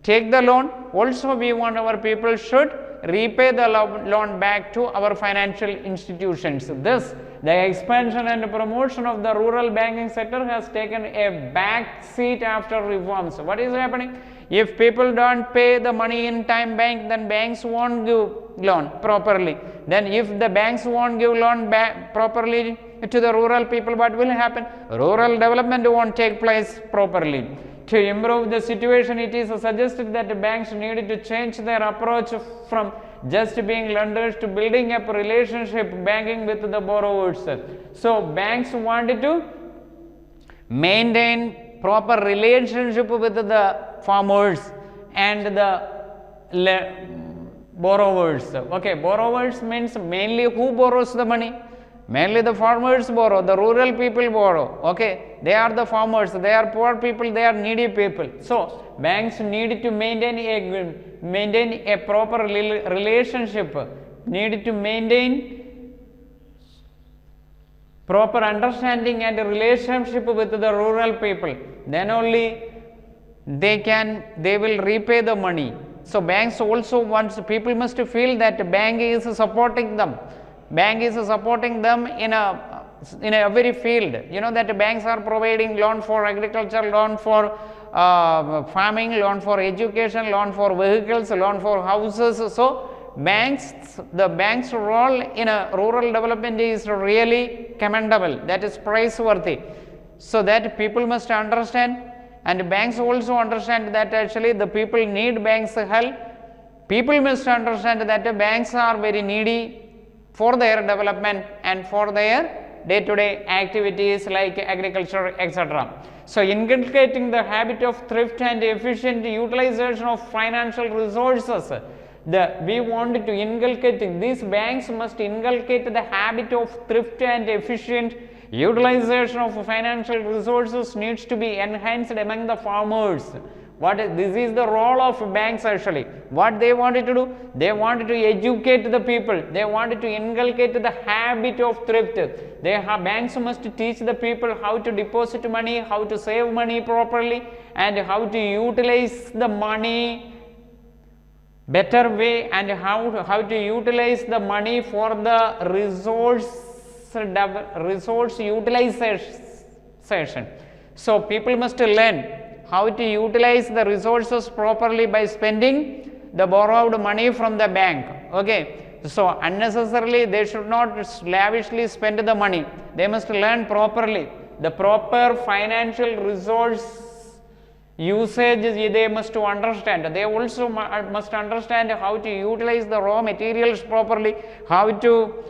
take the loan. Also, we want our people should repay the loan back to our financial institutions. Thus, the expansion and promotion of the rural banking sector has taken a back seat after reforms. What is happening? If people don't pay the money in time bank, then banks won't give loan properly. Then if the banks won't give loan back properly to the rural people, what will happen? Rural development won't take place properly. To improve the situation, it is suggested that the banks needed to change their approach from just being lenders to building up relationship banking with the borrowers. So banks wanted to maintain proper relationship with the farmers and the borrowers. Okay, borrowers means mainly who borrows the money? Mainly the farmers borrow, the rural people borrow. Okay, they are the farmers, they are poor people, they are needy people. So banks need to maintain a proper relationship, need to maintain proper understanding and relationship with the rural people. Then only they will repay the money. So banks also wants, people must feel that bank is supporting them. Bank is supporting them in every field. You know that banks are providing loan for agriculture, loan for farming, loan for education, loan for vehicles, loan for houses. So the bank's role in a rural development is really commendable. That is praiseworthy. So that people must understand, and banks also understand that actually the people need banks' help. People must understand that the banks are very needy for their development and for their day-to-day activities like agriculture, etc. So inculcating the habit of thrift and efficient utilization of financial resources, we want to inculcate, these banks must inculcate the habit of thrift and efficient utilization of financial resources needs to be enhanced among the farmers. This is the role of banks actually. What they wanted to do? They wanted to educate the people. They wanted to inculcate the habit of thrift. Banks must teach the people how to deposit money, how to save money properly, and how to utilize the money better way, and how to utilize the money for the resource utilization. So people must learn how to utilize the resources properly by spending the borrowed money from the bank. Okay, so unnecessarily they should not lavishly spend the money. They must learn properly the proper financial resource usage. They must understand. They also must understand how to utilize the raw materials properly, how to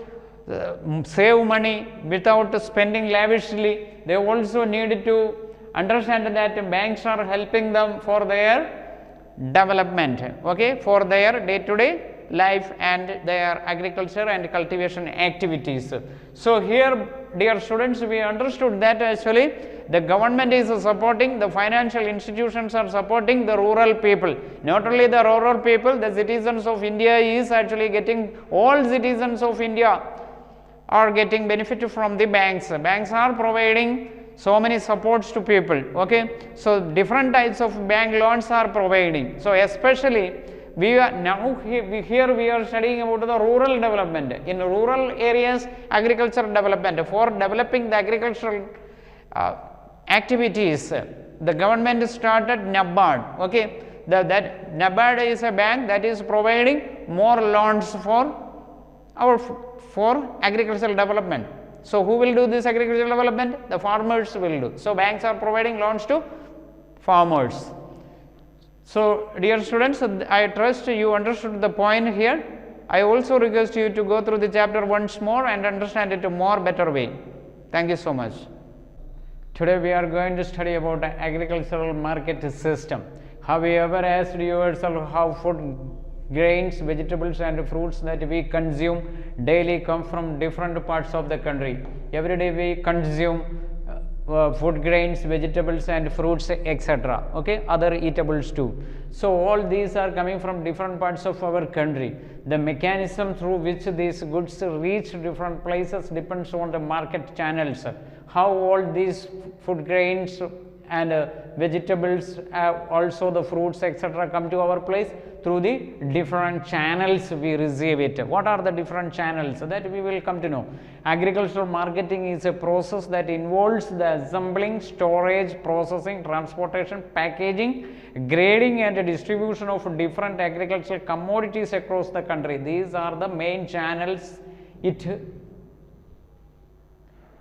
save money without spending lavishly. They also need to understand that banks are helping them for their development, okay, for their day-to-day life and their agriculture and cultivation activities. So here, dear students, we understood that actually the government is supporting, the financial institutions are supporting the rural people. Not only the rural people, the citizens of India is actually getting, all citizens of India are getting benefit from the banks. Banks are providing so many supports to people. Okay, so different types of bank loans are providing. So especially here we are studying about the rural development. In rural areas, agricultural development, for developing the agricultural activities, the government started NABARD. Okay, that NABARD is a bank that is providing more loans for agricultural development. So who will do this agricultural development? The farmers will do. So banks are providing loans to farmers. So dear students, I trust you understood the point here. I also request you to go through the chapter once more and understand it a more better way. Thank you so much. Today we are going to study about the agricultural market system. Have you ever asked yourself how food, grains, vegetables and fruits that we consume daily come from different parts of the country? Every day we consume food, grains, vegetables and fruits, etc. Okay, other eatables too. So all these are coming from different parts of our country. The mechanism through which these goods reach different places depends on the market channels. How all these food, grains and vegetables, also the fruits, etc. come to our place? Through the different channels we receive it. What are the different channels? That we will come to know. Agricultural marketing is a process that involves the assembling, storage, processing, transportation, packaging, grading and distribution of different agricultural commodities across the country. These are the main channels it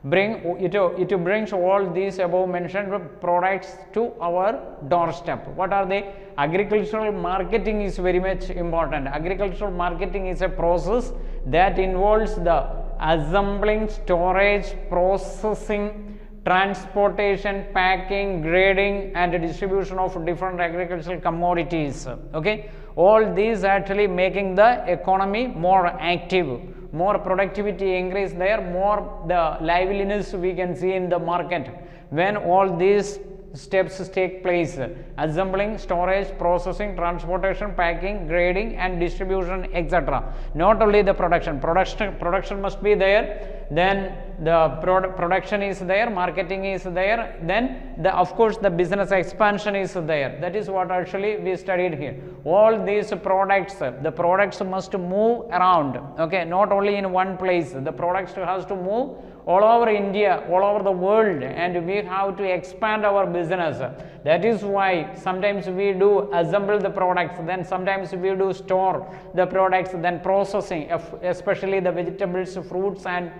it brings all these above mentioned products to our doorstep. What are they? Agricultural marketing is very much important. Agricultural marketing is a process that involves the assembling, storage, processing, transportation, packing, grading and distribution of different agricultural commodities. Okay, all these actually making the economy more active, more productivity increase there, more the liveliness we can see in the market when all these steps take place: assembling, storage, processing, transportation, packing, grading and distribution, etc. Not only the production must be there, then the production is there, marketing is there, then of course the business expansion is there. That is what actually we studied here. All these products, the products must move around, okay, not only in one place. The products has to move all over India, all over the world, and we have to expand our business. That is why sometimes we do assemble the products, then sometimes we do store the products, then processing, especially the vegetables, fruits and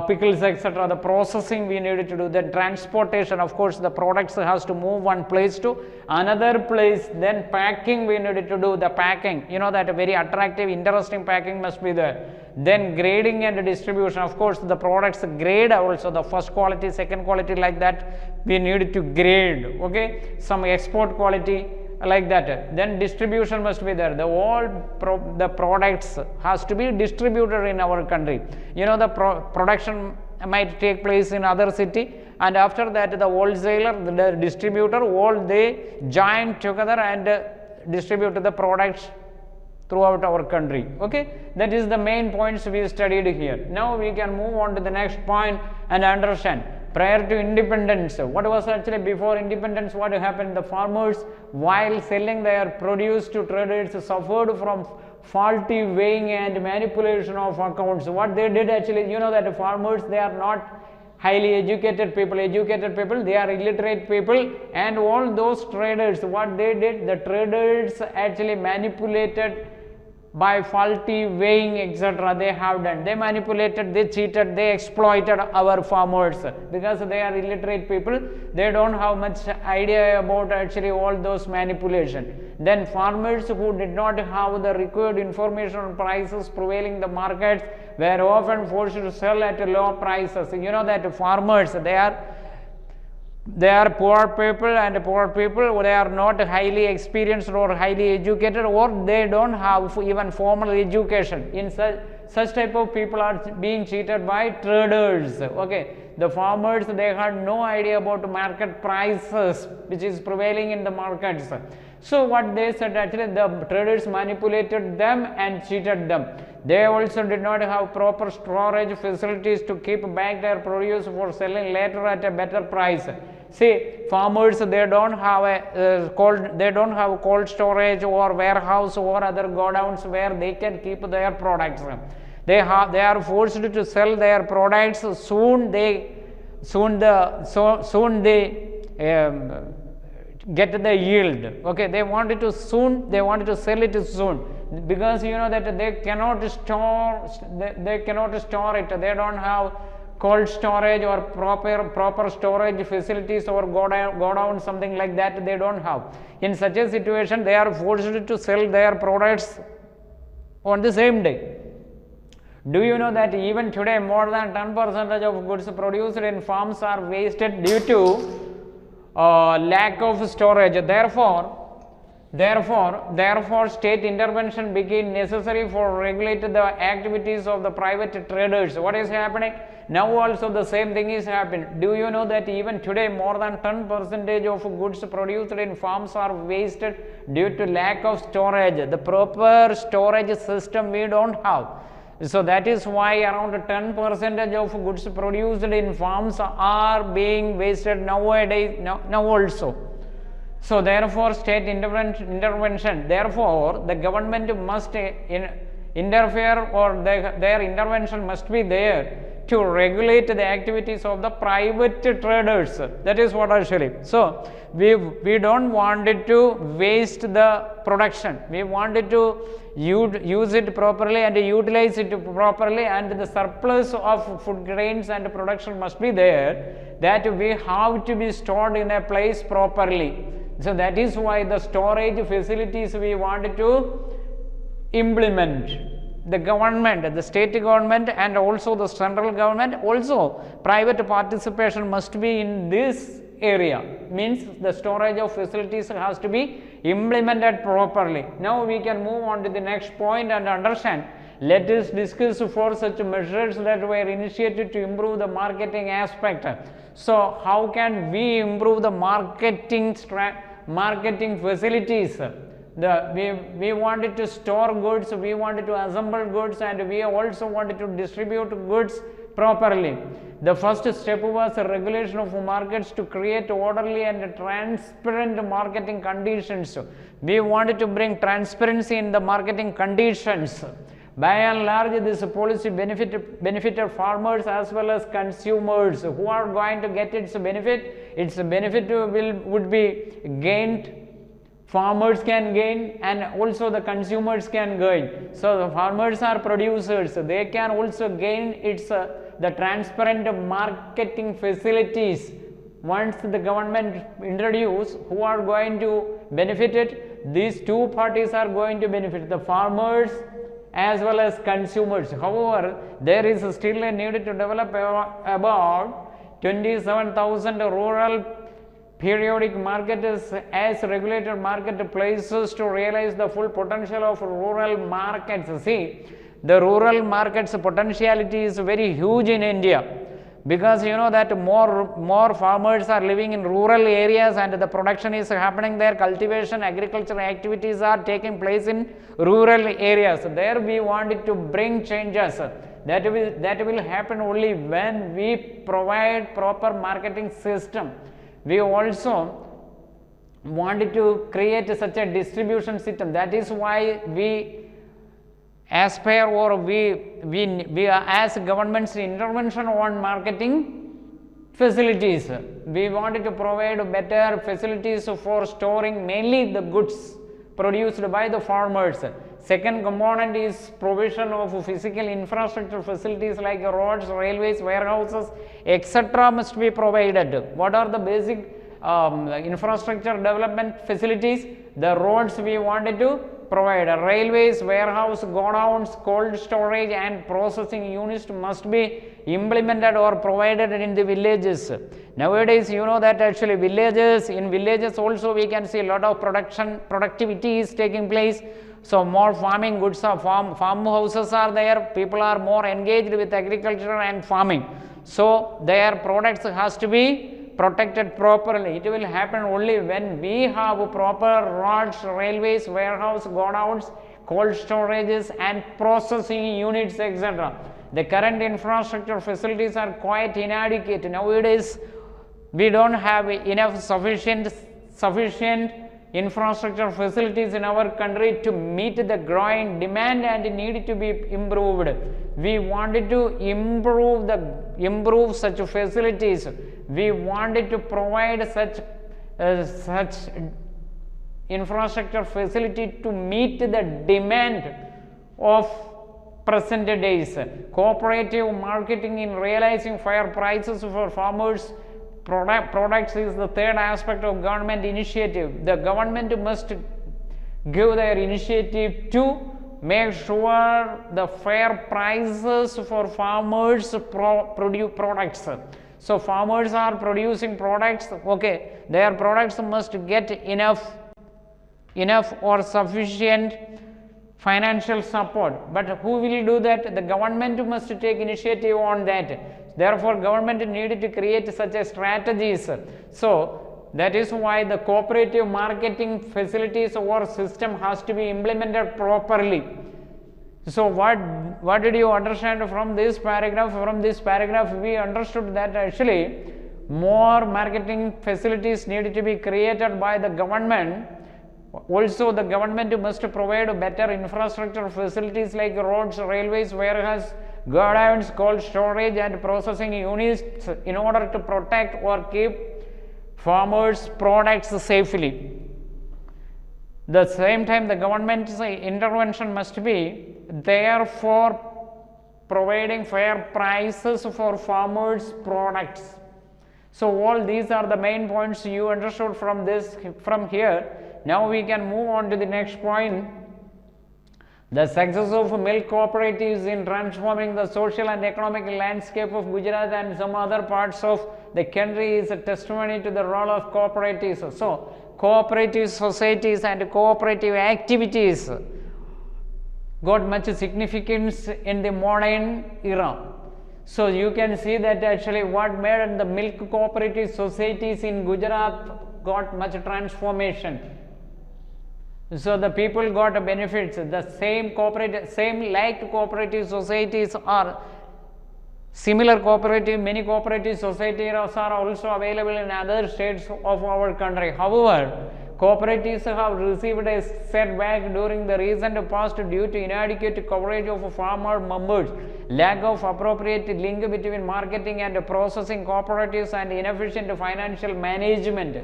pickles, etc. The processing we needed to do, then transportation, of course the products has to move one place to another place, then packing we needed to do, the packing, that a very attractive, interesting packing must be there. Then grading and distribution, of course the products grade also, the first quality, second quality, like that we need to grade, okay, some export quality like that. Then distribution must be there. The products has to be distributed in our country. The production might take place in other city, and after that the wholesaler, the distributor, all they join together and distribute the products throughout our country. Okay, that is the main points we studied here. Now we can move on to the next point and understand. Prior to independence, what was actually before independence, what happened? The farmers, while selling their produce to traders, suffered from faulty weighing and manipulation of accounts. What they did actually, that farmers, they are not highly educated people, they are illiterate people, and all those traders, what they did, the traders actually manipulated by faulty weighing, etc. They have done, they manipulated, they cheated, they exploited our farmers because they are illiterate people. They don't have much idea about actually all those manipulation. Then farmers who did not have the required information on prices prevailing in the markets were often forced to sell at low prices. That farmers, they are poor people, and they are not highly experienced or highly educated, or they don't have even formal education. In such type of people are being cheated by traders. Okay, the farmers, they had no idea about market prices which is prevailing in the markets. So what they said, actually the traders manipulated them and cheated them. They also did not have proper storage facilities to keep back their produce for selling later at a better price. See, farmers, they don't have cold storage or warehouse or other godowns where they can keep their products. They are forced to sell their products soon. They get the yield. Okay, they wanted to sell it soon, because that they cannot store it. They don't have cold storage or proper storage facilities or go down something like that they don't have. In such a situation, they are forced to sell their products on the same day. Do you know that even today more than 10% of goods produced in farms are wasted due to lack of storage? Therefore, state intervention became necessary for regulate the activities of the private traders. What is happening? Now also the same thing is happening. Do you know that even today more than 10% of goods produced in farms are wasted due to lack of storage? The proper storage system we don't have. So that is why around 10% of goods produced in farms are being wasted nowadays, now also. So therefore, state intervention, therefore the government must interfere, or their intervention must be there to regulate the activities of the private traders. That is what actually. So we don't want it to waste the production. We wanted to use it properly and utilize it properly, and the surplus of food grains and production must be there, that we have to be stored in a place properly. So that is why the storage facilities we wanted to implement. The government, the state government and also the central government, also private participation must be in this area, means the storage of facilities has to be implemented properly. Now we can move on to the next point and understand. Let us discuss for such measures that were initiated to improve the marketing aspect. So how can we improve the marketing facilities? We wanted to store goods, we wanted to assemble goods, and we also wanted to distribute goods properly. The first step was a regulation of markets to create orderly and transparent marketing conditions. We wanted to bring transparency in the marketing conditions. By and large, this policy benefited farmers as well as consumers. Who are going to get its benefit? Its benefit would be gained. Farmers can gain and also the consumers can gain. So the farmers are producers, they can also gain the transparent marketing facilities. Once the government introduce, who are going to benefit it? These two parties are going to benefit, the farmers as well as consumers. However, there is still a need to develop about 27,000 rural periodic markets as regulated marketplaces to realize the full potential of rural markets. See, the rural markets potentiality is very huge in India, because you know that more farmers are living in rural areas and the production is happening there, cultivation, agricultural activities are taking place in rural areas. There we wanted to bring changes. That will happen only when we provide proper marketing system. We also wanted to create such a distribution system. That is why we aspire, or we as government's intervention on marketing facilities. We wanted to provide better facilities for storing mainly the goods produced by the farmers. Second component is provision of physical infrastructure facilities like roads, railways, warehouses, etc. must be provided. What are the basic infrastructure development facilities? The roads we wanted to provide, railways, warehouse, godowns, cold storage and processing units must be implemented or provided in the villages. Nowadays, you know that actually in villages also we can see a lot of productivity is taking place. So more farming goods are farmhouses are there, people are more engaged with agriculture and farming. So their products has to be protected properly. It will happen only when we have proper roads, railways, warehouse, godowns, cold storages and processing units, etc. The current infrastructure facilities are quite inadequate. Nowadays, we don't have enough sufficient infrastructure facilities in our country to meet the growing demand and need to be improved. We wanted to improve such facilities. We wanted to provide such infrastructure facility to meet the demand of present days. Cooperative marketing in realizing fair prices for farmers products is the third aspect of government initiative. The government must give their initiative to make sure the fair prices for farmers produce products. So farmers are producing products, okay, their products must get enough or sufficient financial support. But who will do that? The government must take initiative on that. Therefore, government needed to create such a strategies. So that is why the cooperative marketing facilities or system has to be implemented properly. So what did you understand from this paragraph? From this paragraph, we understood that actually more marketing facilities needed to be created by the government. Also, the government must provide better infrastructure facilities like roads, railways, warehouses, Godowns, cold storage and processing units in order to protect or keep farmers' products safely. The same time, the government's intervention must be there for providing fair prices for farmers' products. So all these are the main points you understood from here. Now we can move on to the next point. The success of milk cooperatives in transforming the social and economic landscape of Gujarat and some other parts of the country is a testimony to the role of cooperatives. So cooperative societies and cooperative activities got much significance in the modern era. So you can see that actually what made the milk cooperative societies in Gujarat got much transformation. So the people got benefits. The same cooperative societies are similar cooperative, many cooperative societies are also available in other states of our country. However, cooperatives have received a setback during the recent past due to inadequate coverage of farmer members, lack of appropriate link between marketing and processing cooperatives, and inefficient financial management.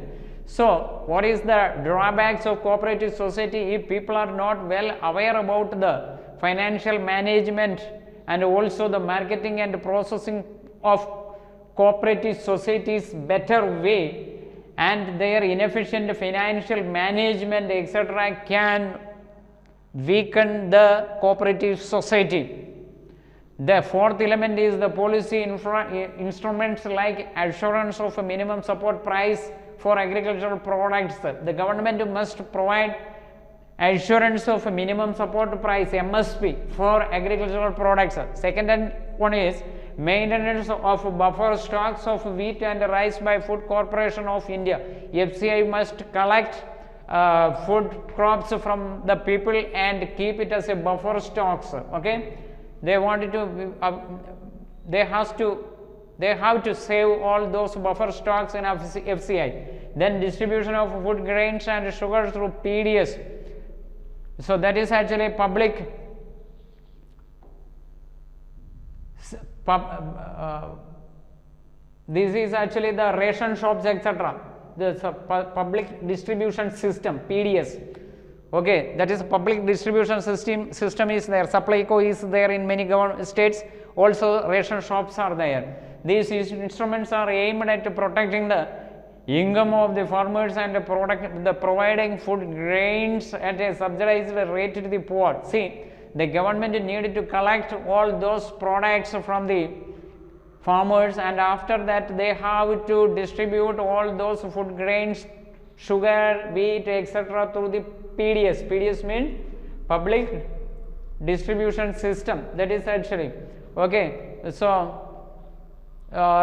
So, what is the drawbacks of cooperative society? If people are not well aware about the financial management and also the marketing and processing of cooperative societies better way, and their inefficient financial management etc. can weaken the cooperative society. The fourth element is the policy instruments like assurance of a minimum support price for agricultural products. The government must provide assurance of a minimum support price MSP for agricultural products. Second one is maintenance of buffer stocks of wheat and rice by Food Corporation of India. FCI must collect food crops from the people and keep it as a buffer stocks. Okay, they wanted to they have to save all those buffer stocks in FCI. Then distribution of food grains and sugar through PDS. So that is actually public this is actually the ration shops etc. The public distribution system, PDS. Okay, that is public distribution system is there. Supplyco is there in many government states. Also ration shops are there. These instruments are aimed at protecting the income of the farmers and providing food grains at a subsidized rate to the poor. See, the government needed to collect all those products from the farmers, and after that they have to distribute all those food grains, sugar, wheat etc. through the PDS. PDS means public distribution system. That is actually okay. So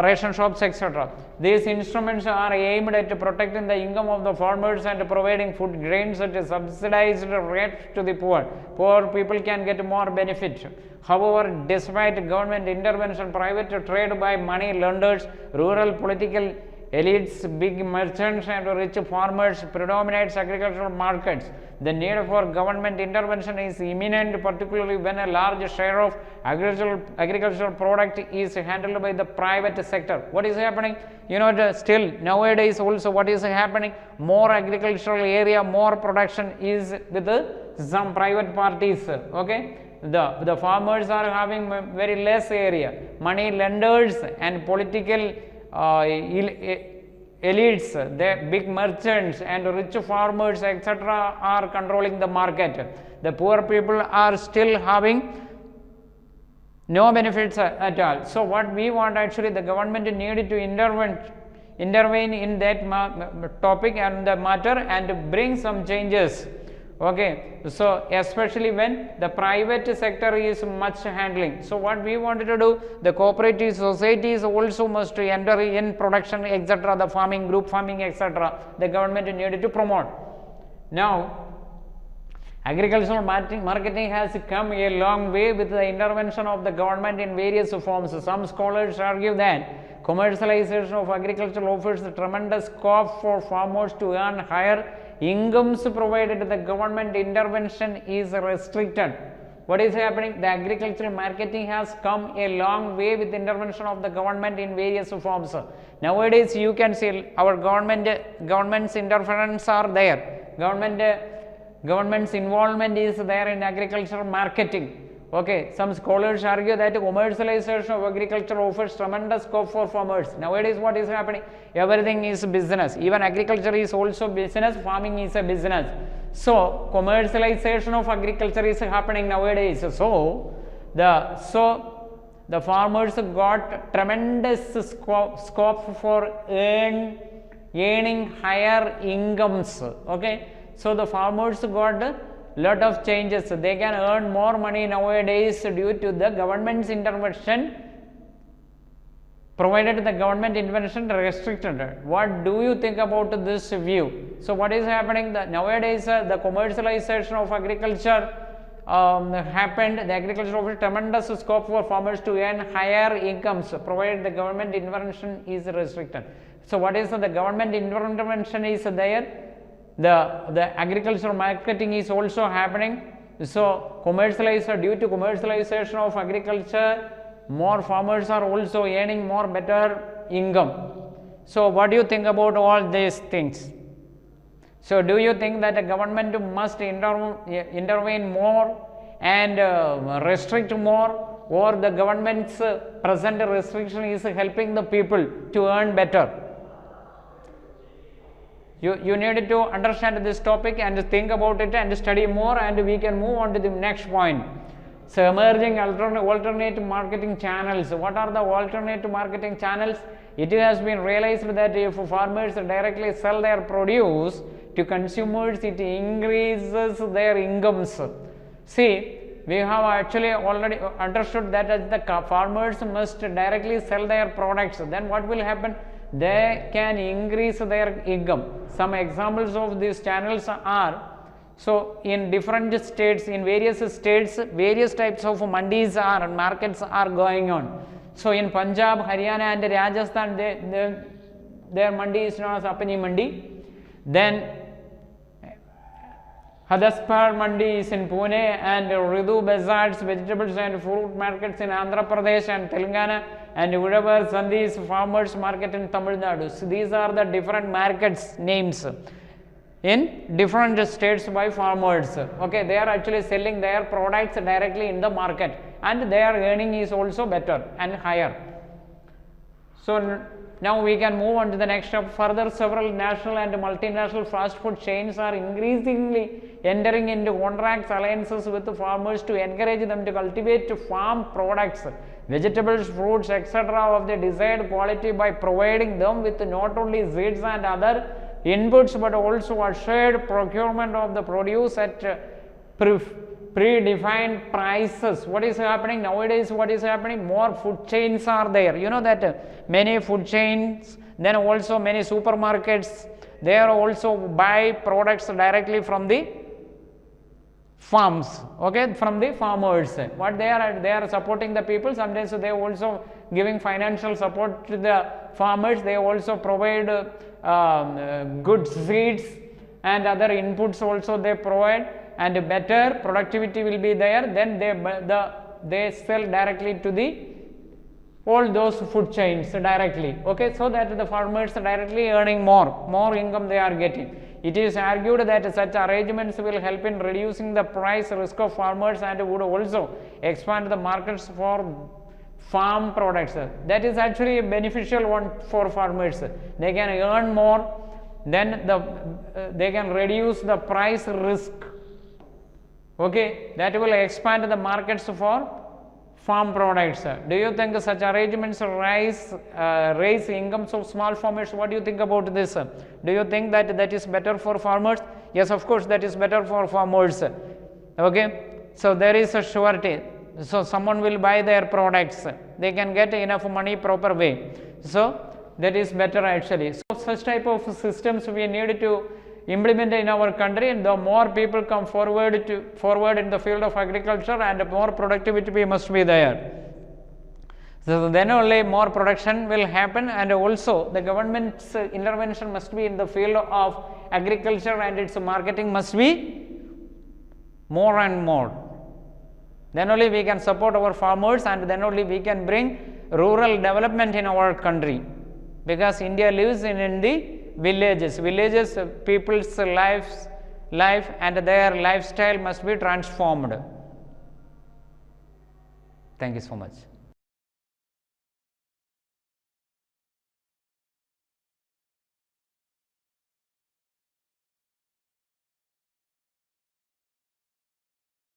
ration shops etc. These instruments are aimed at protecting the income of the farmers and providing food grains at a subsidized rate to the poor. Poor people can get more benefit. However, despite government intervention, private trade by money lenders, rural political elites, big merchants and rich farmers predominates agricultural markets. The need for government intervention is imminent, particularly when a large share of agricultural product is handled by the private sector. What is happening? You know, still nowadays also what is happening? More agricultural area, more production is with some private parties. Okay, the farmers are having very less area. Money lenders and political elites, the big merchants and rich farmers etc. are controlling the market. The poor people are still having no benefits at all. So what we want, actually the government needed to intervene in that topic and the matter and bring some changes. Okay, so especially when the private sector is much handling. So what we wanted to do, the cooperative societies also must enter in production etc. the farming, group farming etc. the government needed to promote. Now agricultural marketing has come a long way with the intervention of the government in various forms. Some scholars argue that commercialization of agriculture offers tremendous scope for farmers to earn higher incomes provided the government intervention is restricted. What is happening? The agricultural marketing has come a long way with the intervention of the government in various forms. Nowadays, you can see our government's interference are there. Government's involvement is there in agricultural marketing. Okay, some scholars argue that commercialization of agriculture offers tremendous scope for farmers. Nowadays, what is happening? Everything is business. Even agriculture is also business. Farming is a business. So, commercialization of agriculture is happening nowadays. So, the farmers got tremendous scope for earning higher incomes. Okay, so the farmers got a lot of changes. They can earn more money nowadays due to the government's intervention, provided the government intervention restricted. What do you think about this view? So, what is happening? Nowadays, the commercialization of agriculture happened. The agriculture offers tremendous scope for farmers to earn higher incomes, provided the government intervention is restricted. So, what is the government intervention is there? The agricultural marketing is also happening. So, due to commercialization of agriculture, more farmers are also earning more better income. So, what do you think about all these things? So, do you think that the government must intervene more and restrict more, or the government's present restriction is helping the people to earn better? You need to understand this topic and think about it and study more, and we can move on to the next point. So, emerging alternate marketing channels. What are the alternate marketing channels? It has been realized that if farmers directly sell their produce to consumers, it increases their incomes. See, we have actually already understood that as the farmers must directly sell their products. Then what will happen? They can increase their income. Some examples of these channels are, so in different states, in various states, various types of mandis are and markets are going on. So in Punjab, Haryana and Rajasthan, their mandi is known as Apani Mandi. Then Hadaspar Mandi is in Pune, and Ridu Bazaars, vegetables and fruit markets in Andhra Pradesh and Telangana, and Udabar Sandhi's farmers market in Tamil Nadu. So these are the different markets names in different states by farmers. Okay, they are actually selling their products directly in the market, and their earning is also better and higher. So now we can move on to the next step. Further, several national and multinational fast food chains are increasingly entering into contracts, alliances with the farmers to encourage them to cultivate farm products, vegetables, fruits, etc. of the desired quality by providing them with not only seeds and other inputs but also assured procurement of the produce at predefined prices. What is happening nowadays? What is happening? More food chains are there. You know that many food chains, then also many supermarkets, they are also buy products directly from the farms, okay, from the farmers. What they are supporting the people. Sometimes they are also giving financial support to the farmers. They also provide good seeds and other inputs also they provide, and better productivity will be there. Then they sell directly to the all those food chains directly, okay, so that the farmers are directly earning more income they are getting. It is argued that such arrangements will help in reducing the price risk of farmers and would also expand the markets for farm products. That is actually a beneficial one for farmers. They can earn more, then they can reduce the price risk, okay, that will expand the markets for farm products. Do you think such arrangements raise incomes of small farmers? What do you think about this? Do you think that is better for farmers? Yes, of course, that is better for farmers, okay. So there is a surety. So someone will buy their products, they can get enough money proper way. So that is better actually. So such type of systems we need to implement in our country, and the more people come forward in the field of agriculture, and more productivity must be there. So then only more production will happen, and also the government's intervention must be in the field of agriculture, and its marketing must be more and more. Then only we can support our farmers, and then only we can bring rural development in our country, because India lives in the villages. Villages, people's life and their lifestyle must be transformed. Thank you so much.